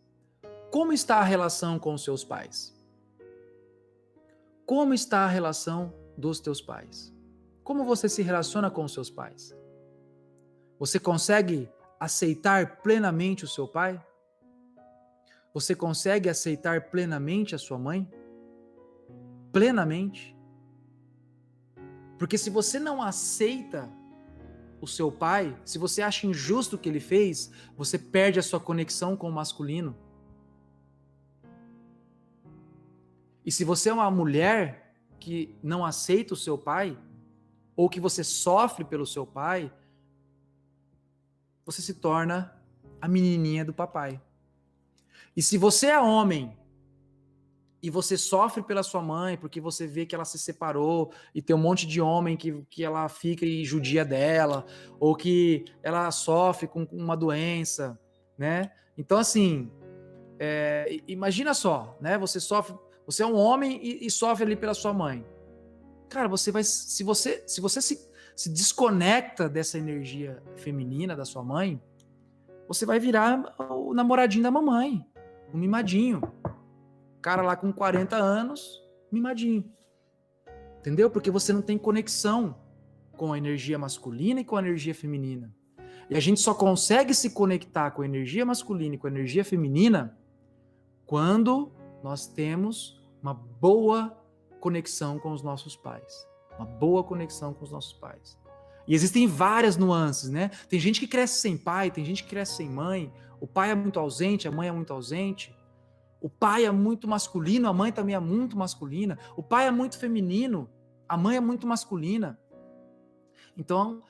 Como está a relação com os seus pais? Como está a relação dos teus pais? Como você se relaciona com os seus pais? Você consegue aceitar plenamente o seu pai? Você consegue aceitar plenamente a sua mãe? Plenamente? Porque se você não aceita o seu pai, se você acha injusto o que ele fez, você perde a sua conexão com o masculino. E se você é uma mulher que não aceita o seu pai, ou que você sofre pelo seu pai, você se torna a menininha do papai. E se você é homem e você sofre pela sua mãe, porque você vê que ela se separou e tem um monte de homem que ela fica e judia dela, ou que ela sofre com uma doença, né? Então, assim, imagina só, né? Você é um homem e sofre ali pela sua mãe. Cara, se você se desconecta dessa energia feminina da sua mãe, você vai virar o namoradinho da mamãe, o mimadinho. Cara lá com 40 anos, mimadinho. Entendeu? Porque você não tem conexão com a energia masculina e com a energia feminina. E a gente só consegue se conectar com a energia masculina e com a energia feminina quando nós temos uma boa conexão com os nossos pais. Uma boa conexão com os nossos pais. E existem várias nuances, né? Tem gente que cresce sem pai, tem gente que cresce sem mãe, o pai é muito ausente, a mãe é muito ausente. O pai é muito masculino, a mãe também é muito masculina. O pai é muito feminino, a mãe é muito masculina. Então,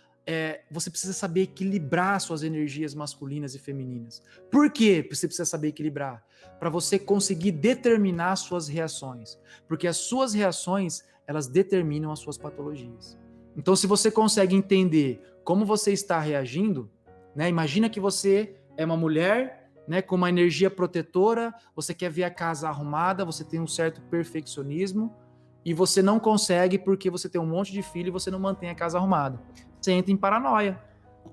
você precisa saber equilibrar suas energias masculinas e femininas. Por que você precisa saber equilibrar? Para você conseguir determinar suas reações. Porque as suas reações, elas determinam as suas patologias. Então, se você consegue entender como você está reagindo, né? Imagina que você é uma mulher, né, com uma energia protetora, você quer ver a casa arrumada, você tem um certo perfeccionismo e você não consegue porque você tem um monte de filho e você não mantém a casa arrumada. Você entra em paranoia,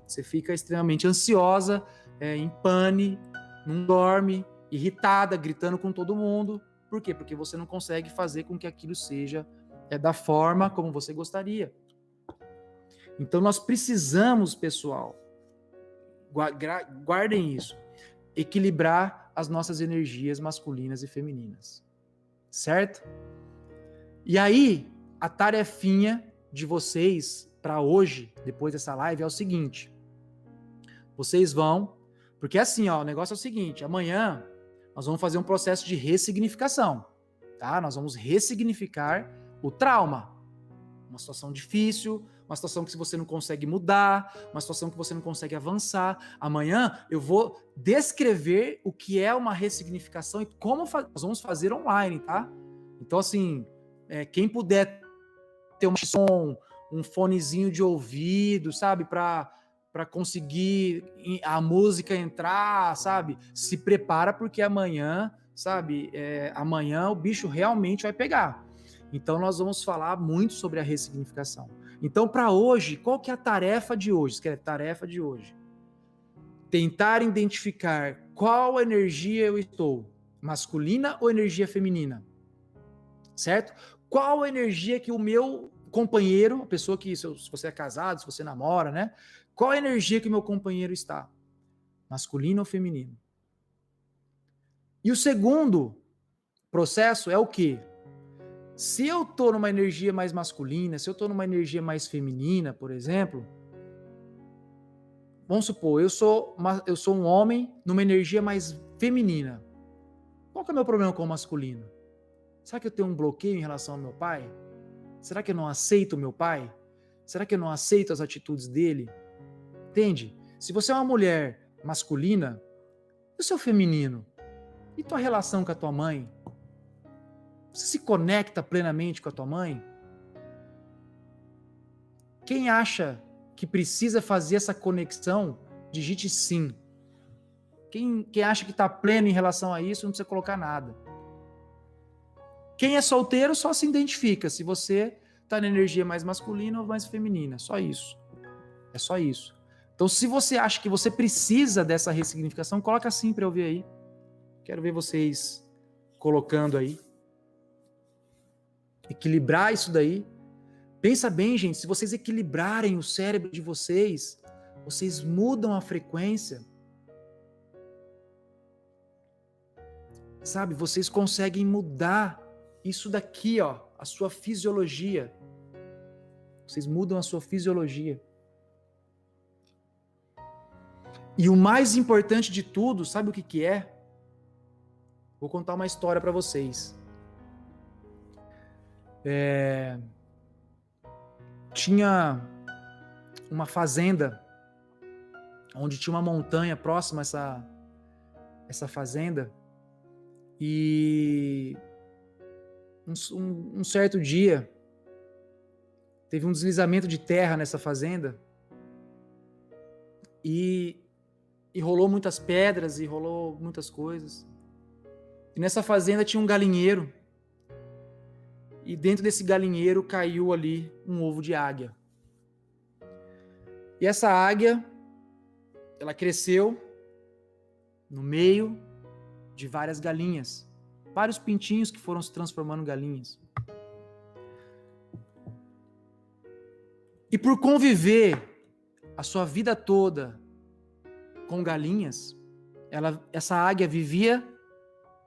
você fica extremamente ansiosa, em pane, não dorme, irritada, gritando com todo mundo. Por quê? Porque você não consegue fazer com que aquilo seja da forma como você gostaria. Então nós precisamos, pessoal, guardem isso, equilibrar as nossas energias masculinas e femininas, certo? E aí, a tarefinha de vocês para hoje, depois dessa live, é o seguinte: vocês vão, porque assim, ó, o negócio é o seguinte: amanhã nós vamos fazer um processo de ressignificação, tá? Nós vamos ressignificar o trauma, uma situação difícil, uma situação que você não consegue mudar, uma situação que você não consegue avançar. Amanhã eu vou descrever o que é uma ressignificação e como nós vamos fazer online, tá? Então, assim, quem puder ter um som, um fonezinho de ouvido, sabe, para conseguir a música entrar, sabe? Se prepara porque amanhã, sabe, amanhã o bicho realmente vai pegar. Então nós vamos falar muito sobre a ressignificação. Então, para hoje, qual que é a tarefa de hoje? Escreve, tarefa de hoje. Tentar identificar qual energia eu estou, masculina ou energia feminina, certo? Qual energia que o meu companheiro, a pessoa que, se você é casado, se você namora, né? Qual energia que o meu companheiro está? Masculino ou feminino? E o segundo processo é o quê? Se eu estou numa energia mais masculina, se eu estou numa energia mais feminina, por exemplo, vamos supor, eu sou um homem numa energia mais feminina. Qual que é o meu problema com o masculino? Será que eu tenho um bloqueio em relação ao meu pai? Será que eu não aceito o meu pai? Será que eu não aceito as atitudes dele? Entende? Se você é uma mulher masculina, e o seu feminino? E tua relação com a tua mãe? Você se conecta plenamente com a tua mãe? Quem acha que precisa fazer essa conexão digite sim. Quem acha que está pleno em relação a isso, não precisa colocar nada. Quem é solteiro só se identifica se você está na energia mais masculina ou mais feminina. Só isso. É só isso. Então, se você acha que você precisa dessa ressignificação, coloca assim para eu ver aí. Quero ver vocês colocando aí. Equilibrar isso daí. Pensa bem, gente, se vocês equilibrarem o cérebro de vocês, vocês mudam a frequência. Sabe, vocês conseguem mudar isso daqui, ó, a sua fisiologia. Vocês mudam a sua fisiologia. E o mais importante de tudo, sabe o que que é? Vou contar uma história para vocês. Tinha uma fazenda onde tinha uma montanha próxima a essa fazenda, e um certo dia teve um deslizamento de terra nessa fazenda e rolou muitas pedras e rolou muitas coisas. E nessa fazenda tinha um galinheiro, e dentro desse galinheiro caiu ali um ovo de águia. E essa águia, ela cresceu no meio de várias galinhas, vários pintinhos que foram se transformando em galinhas. E por conviver a sua vida toda com galinhas, essa águia vivia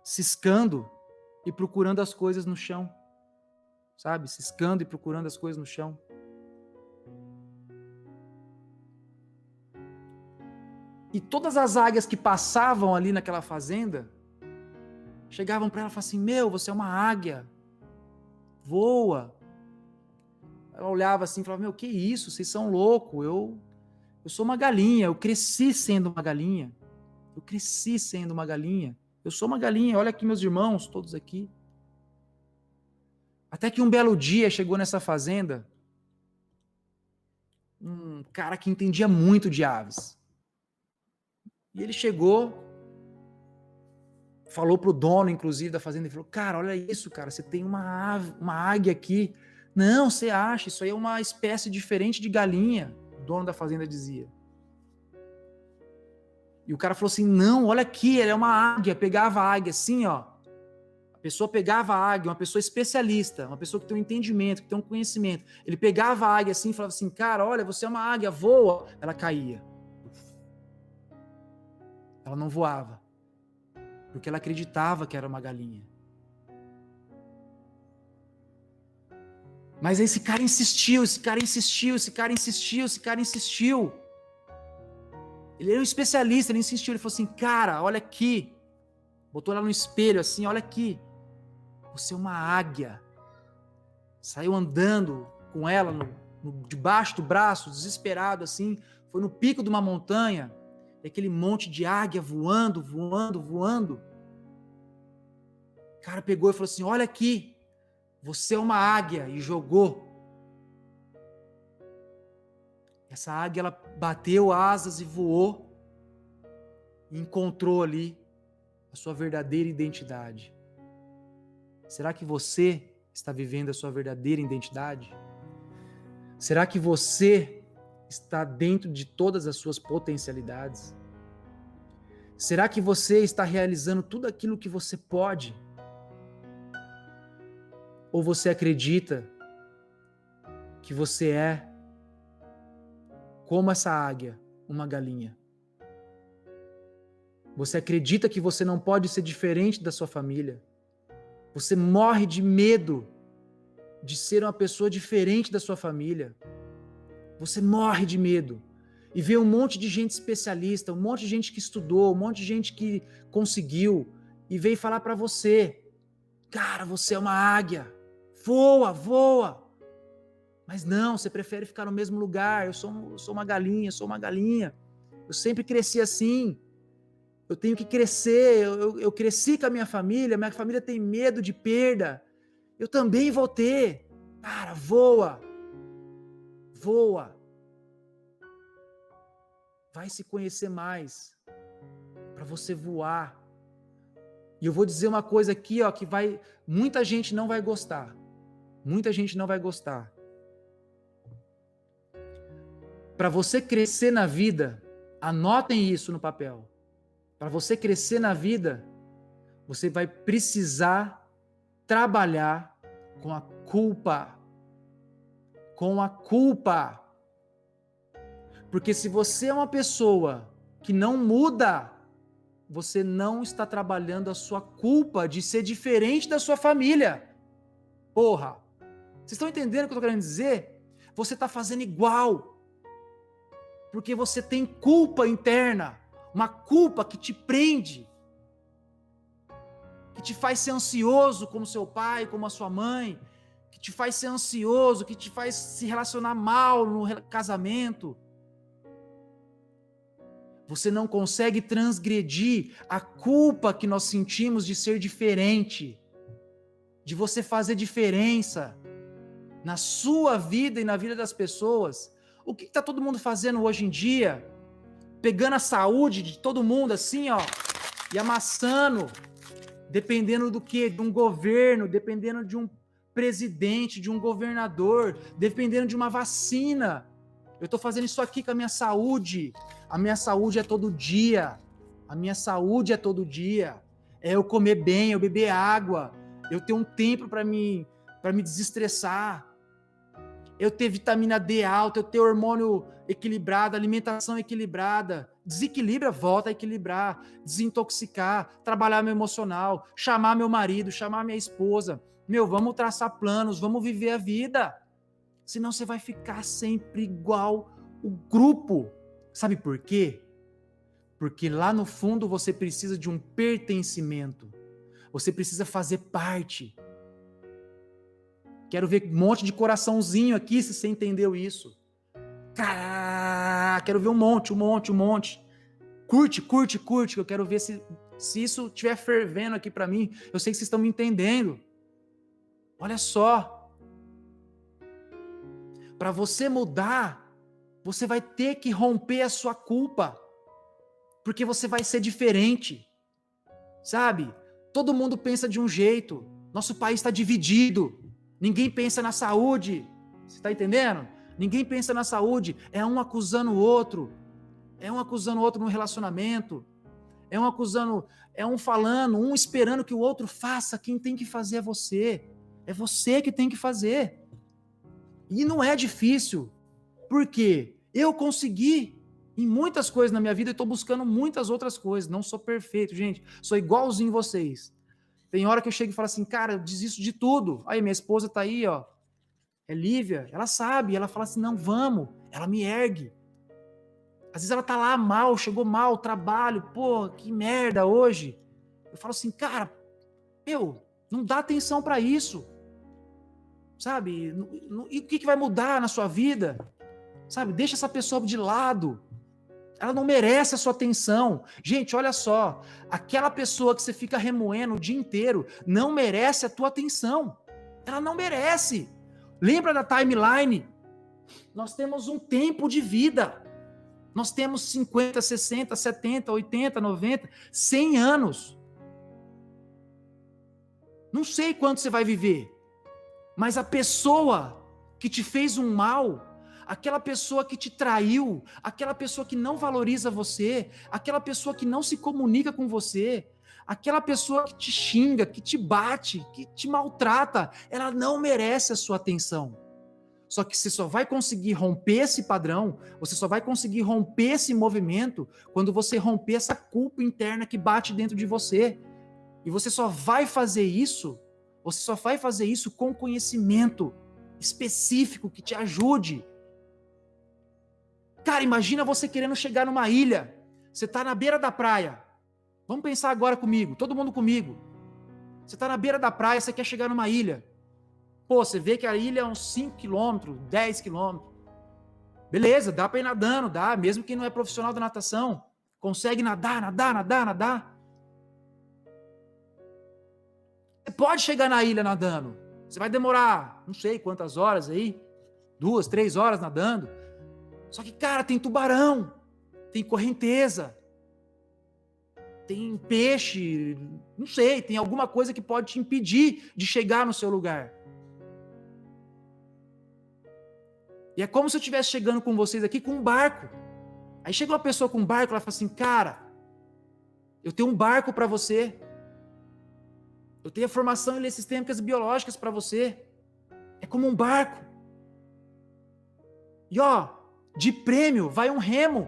ciscando e procurando as coisas no chão, sabe? Ciscando e procurando as coisas no chão. E todas as águias que passavam ali naquela fazenda chegavam para ela e falavam assim: meu, você é uma águia, voa. Ela olhava assim e falava: meu, que isso? Vocês são loucos, eu sou uma galinha, eu cresci sendo uma galinha. Eu cresci sendo uma galinha. Eu sou uma galinha, olha aqui meus irmãos, todos aqui. Até que um belo dia chegou nessa fazenda um cara que entendia muito de aves. E ele chegou, falou pro dono, inclusive, da fazenda, e falou: cara, olha isso, cara, você tem uma águia aqui. Não, você acha, isso aí é uma espécie diferente de galinha, o dono da fazenda dizia. E o cara falou assim: não, olha aqui, ela é uma águia. Pegava a águia assim, ó. A pessoa pegava a águia, uma pessoa especialista, uma pessoa que tem um entendimento, que tem um conhecimento. Ele pegava a águia assim e falava assim: cara, olha, você é uma águia, voa. Ela caía. Ela não voava, porque ela acreditava que era uma galinha. Mas esse cara insistiu. Ele era um especialista, ele insistiu, ele falou assim: cara, olha aqui. Botou ela no espelho assim: olha aqui. Você é uma águia. Saiu andando com ela debaixo do braço, desesperado assim. Foi no pico de uma montanha. E aquele monte de águia voando. O cara pegou e falou assim: olha aqui. Você é uma águia. E jogou. Essa águia, ela bateu asas e voou. E encontrou ali a sua verdadeira identidade. Será que você está vivendo a sua verdadeira identidade? Será que você está dentro de todas as suas potencialidades? Será que você está realizando tudo aquilo que você pode? Ou você acredita que você é, como essa águia, uma galinha? Você acredita que você não pode ser diferente da sua família? Você morre de medo de ser uma pessoa diferente da sua família. Você morre de medo. E vê um monte de gente especialista, um monte de gente que estudou, um monte de gente que conseguiu, e veio falar para você: cara, você é uma águia, voa. Mas não, você prefere ficar no mesmo lugar. Eu sou uma galinha, Eu sempre cresci assim. Eu tenho que crescer, eu cresci com a minha família tem medo de perda. Eu também vou ter. Cara, voa. vai se conhecer mais, para você voar. E eu vou dizer uma coisa aqui, ó, que muita gente não vai gostar. Muita gente não vai gostar. Para você crescer na vida, anotem isso no papel. Para você crescer na vida, você vai precisar trabalhar com a culpa. Com a culpa. Porque se você é uma pessoa que não muda, você não está trabalhando a sua culpa de ser diferente da sua família. Porra! Vocês estão entendendo o que eu estou querendo dizer? Você está fazendo igual. Porque você tem culpa interna. Uma culpa que te prende. Que te faz ser ansioso como seu pai, como a sua mãe. Que te faz ser ansioso, que te faz se relacionar mal no casamento. Você não consegue transgredir a culpa que nós sentimos de ser diferente, de você fazer diferença na sua vida e na vida das pessoas. O que está todo mundo fazendo hoje em dia? Pegando a saúde de todo mundo assim, ó, e amassando, dependendo do quê? De um governo, dependendo de um presidente, de um governador, dependendo de uma vacina. Eu estou fazendo isso aqui com a minha saúde. A minha saúde é todo dia. A minha saúde é todo dia. É eu comer bem, eu beber água, eu ter um tempo para me desestressar, eu ter vitamina D alta, eu ter hormônio equilibrado, alimentação equilibrada. Desequilibra, volta a equilibrar, desintoxicar, trabalhar meu emocional, chamar meu marido, chamar minha esposa. Vamos traçar planos, vamos viver a vida. Senão você vai ficar sempre igual o grupo. Sabe por quê? Porque lá no fundo você precisa de um pertencimento. Você precisa fazer parte. Quero ver um monte de coraçãozinho aqui, se você entendeu isso. Quero ver um monte. Curte, que eu quero ver se isso estiver fervendo aqui para mim. Eu sei que vocês estão me entendendo. Olha só. Para você mudar, você vai ter que romper a sua culpa. Porque você vai ser diferente. Sabe? Todo mundo pensa de um jeito. Nosso país está dividido. Ninguém pensa na saúde. Você está entendendo? Ninguém pensa na saúde. É um acusando o outro. É um acusando o outro no relacionamento. É um acusando, é um falando, um esperando que o outro faça. Quem tem que fazer é você. É você que tem que fazer. E não é difícil. Por quê? Eu consegui em muitas coisas na minha vida e estou buscando muitas outras coisas. Não sou perfeito, gente. Sou igualzinho vocês. Tem hora que eu chego e falo assim, cara, eu desisto de tudo. Aí minha esposa tá aí, ó. É Lívia, ela sabe. Ela fala assim, não, vamos. Ela me ergue. Às vezes ela tá lá mal, chegou mal, trabalho. Pô, que merda hoje. Eu falo assim, cara, não dá atenção para isso. Sabe? E o que vai mudar na sua vida? Sabe? Deixa essa pessoa de lado. Ela não merece a sua atenção. Gente, olha só. Aquela pessoa que você fica remoendo o dia inteiro não merece a tua atenção. Ela não merece. Lembra da timeline? Nós temos um tempo de vida. Nós temos 50, 60, 70, 80, 90, 100 anos. Não sei quanto você vai viver. Mas a pessoa que te fez um mal, aquela pessoa que te traiu, aquela pessoa que não valoriza você, aquela pessoa que não se comunica com você, aquela pessoa que te xinga, que te bate, que te maltrata, ela não merece a sua atenção. Só que você só vai conseguir romper esse padrão, você só vai conseguir romper esse movimento quando você romper essa culpa interna que bate dentro de você. E você só vai fazer isso com conhecimento específico que te ajude. Cara, imagina você querendo chegar numa ilha. Você está na beira da praia. Vamos pensar agora comigo, todo mundo comigo. Você está na beira da praia, você quer chegar numa ilha. Pô, você vê que a ilha é uns 5 quilômetros, 10 quilômetros. Beleza, dá para ir nadando, dá. Mesmo quem não é profissional da natação, consegue nadar. Você pode chegar na ilha nadando. Você vai demorar, não sei quantas horas aí. 2, 3 horas nadando. Só que, cara, tem tubarão. tem correnteza, tem peixe, não sei, tem alguma coisa que pode te impedir de chegar no seu lugar. E é como se eu estivesse chegando com vocês aqui com um barco. Aí chega uma pessoa com um barco, ela fala assim, cara, eu tenho um barco para você. Eu tenho a formação em leis sistêmicas e biológicas para você. É como um barco. E ó, de prêmio vai um remo.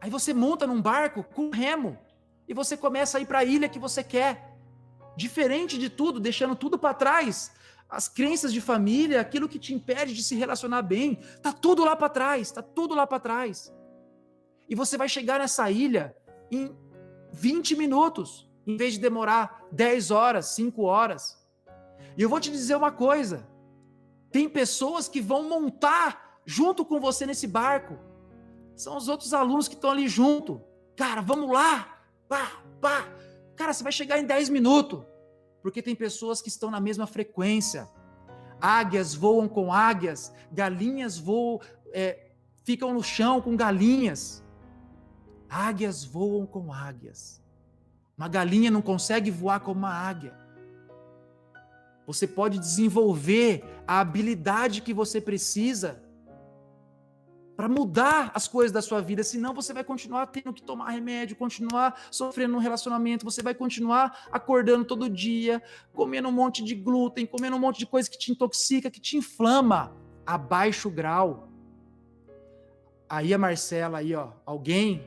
Aí você monta num barco com um remo. E você começa a ir para a ilha que você quer. Diferente de tudo, deixando tudo para trás. As crenças de família, aquilo que te impede de se relacionar bem, tá tudo lá para trás, tá tudo lá para trás. E você vai chegar nessa ilha em 20 minutos, em vez de demorar 10 horas, 5 horas. E eu vou te dizer uma coisa, tem pessoas que vão montar junto com você nesse barco. São os outros alunos que estão ali junto. Cara, vamos lá, pá, pá. Cara, você vai chegar em 10 minutos. Porque tem pessoas que estão na mesma frequência. Águias voam com águias, galinhas voam, ficam no chão com galinhas. Águias voam com águias. Uma galinha não consegue voar como uma águia. Você pode desenvolver a habilidade que você precisa para mudar as coisas da sua vida, senão você vai continuar tendo que tomar remédio, continuar sofrendo no relacionamento, você vai continuar acordando todo dia, comendo um monte de glúten, comendo um monte de coisa que te intoxica, que te inflama a baixo grau. Aí a Marcela aí, ó, alguém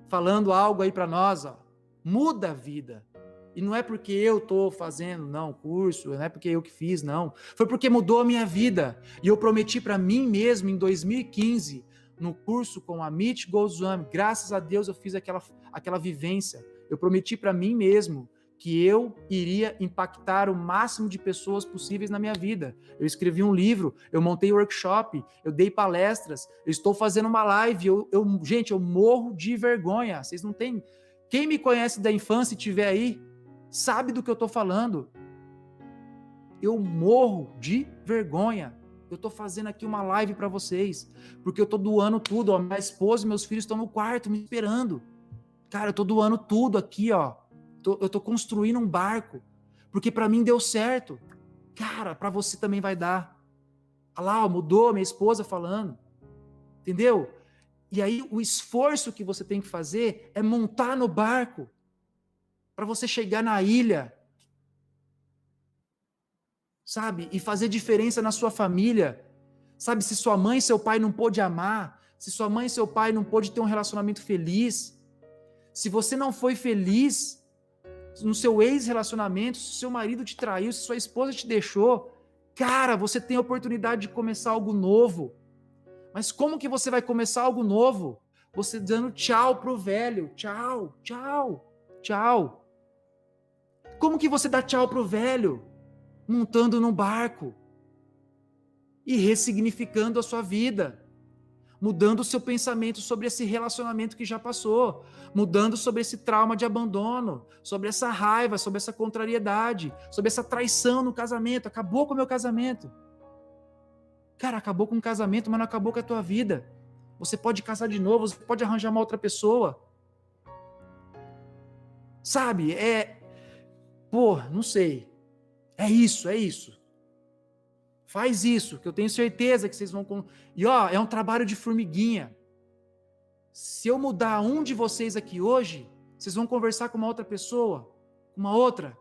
falando algo aí para nós, ó, muda a vida. E não é porque eu estou fazendo, não, curso, não é porque eu que fiz, não. Foi porque mudou a minha vida. E eu prometi para mim mesmo, em 2015, no curso com a Amit Goswami, graças a Deus eu fiz aquela vivência. Eu prometi para mim mesmo que eu iria impactar o máximo de pessoas possíveis na minha vida. Eu escrevi um livro, eu montei workshop, eu dei palestras, eu estou fazendo uma live. Gente, eu morro de vergonha. Vocês não têm... Quem me conhece da infância e estiver aí, sabe do que eu estou falando. Eu morro de vergonha. Eu estou fazendo aqui uma live para vocês, porque eu estou doando tudo. Ó, minha esposa e meus filhos estão no quarto me esperando. Cara, eu estou doando tudo aqui, ó. Eu estou construindo um barco, porque para mim deu certo. Cara, para você também vai dar. Olha lá, ó, mudou, minha esposa falando. Entendeu? E aí o esforço que você tem que fazer é montar no barco, para você chegar na ilha, sabe? E fazer diferença na sua família. Sabe, se sua mãe e seu pai não pôde amar, se sua mãe e seu pai não pôde ter um relacionamento feliz, se você não foi feliz no seu ex-relacionamento, se seu marido te traiu, se sua esposa te deixou, cara, você tem a oportunidade de começar algo novo. Mas como que você vai começar algo novo? Você dando tchau pro velho. Tchau, tchau, tchau. Como que você dá tchau pro velho? Montando num barco e ressignificando a sua vida, mudando o seu pensamento sobre esse relacionamento que já passou, mudando sobre esse trauma de abandono, sobre essa raiva, sobre essa contrariedade, sobre essa traição no casamento. Acabou com o meu casamento. Cara, acabou com o casamento, mas não acabou com a tua vida. Você pode casar de novo, você pode arranjar uma outra pessoa. Sabe, não sei. É isso. Faz isso, que eu tenho certeza que vocês vão... E ó, é um trabalho de formiguinha. Se eu mudar um de vocês aqui hoje, vocês vão conversar com uma outra pessoa, com uma outra.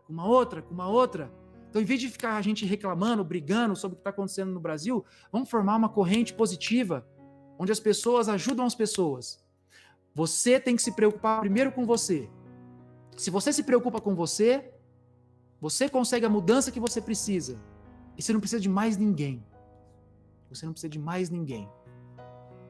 Então, em vez de ficar a gente reclamando, brigando sobre o que está acontecendo no Brasil, vamos formar uma corrente positiva, onde as pessoas ajudam as pessoas. Você tem que se preocupar primeiro com você. Se você se preocupa com você, você consegue a mudança que você precisa. E você não precisa de mais ninguém. Você não precisa de mais ninguém.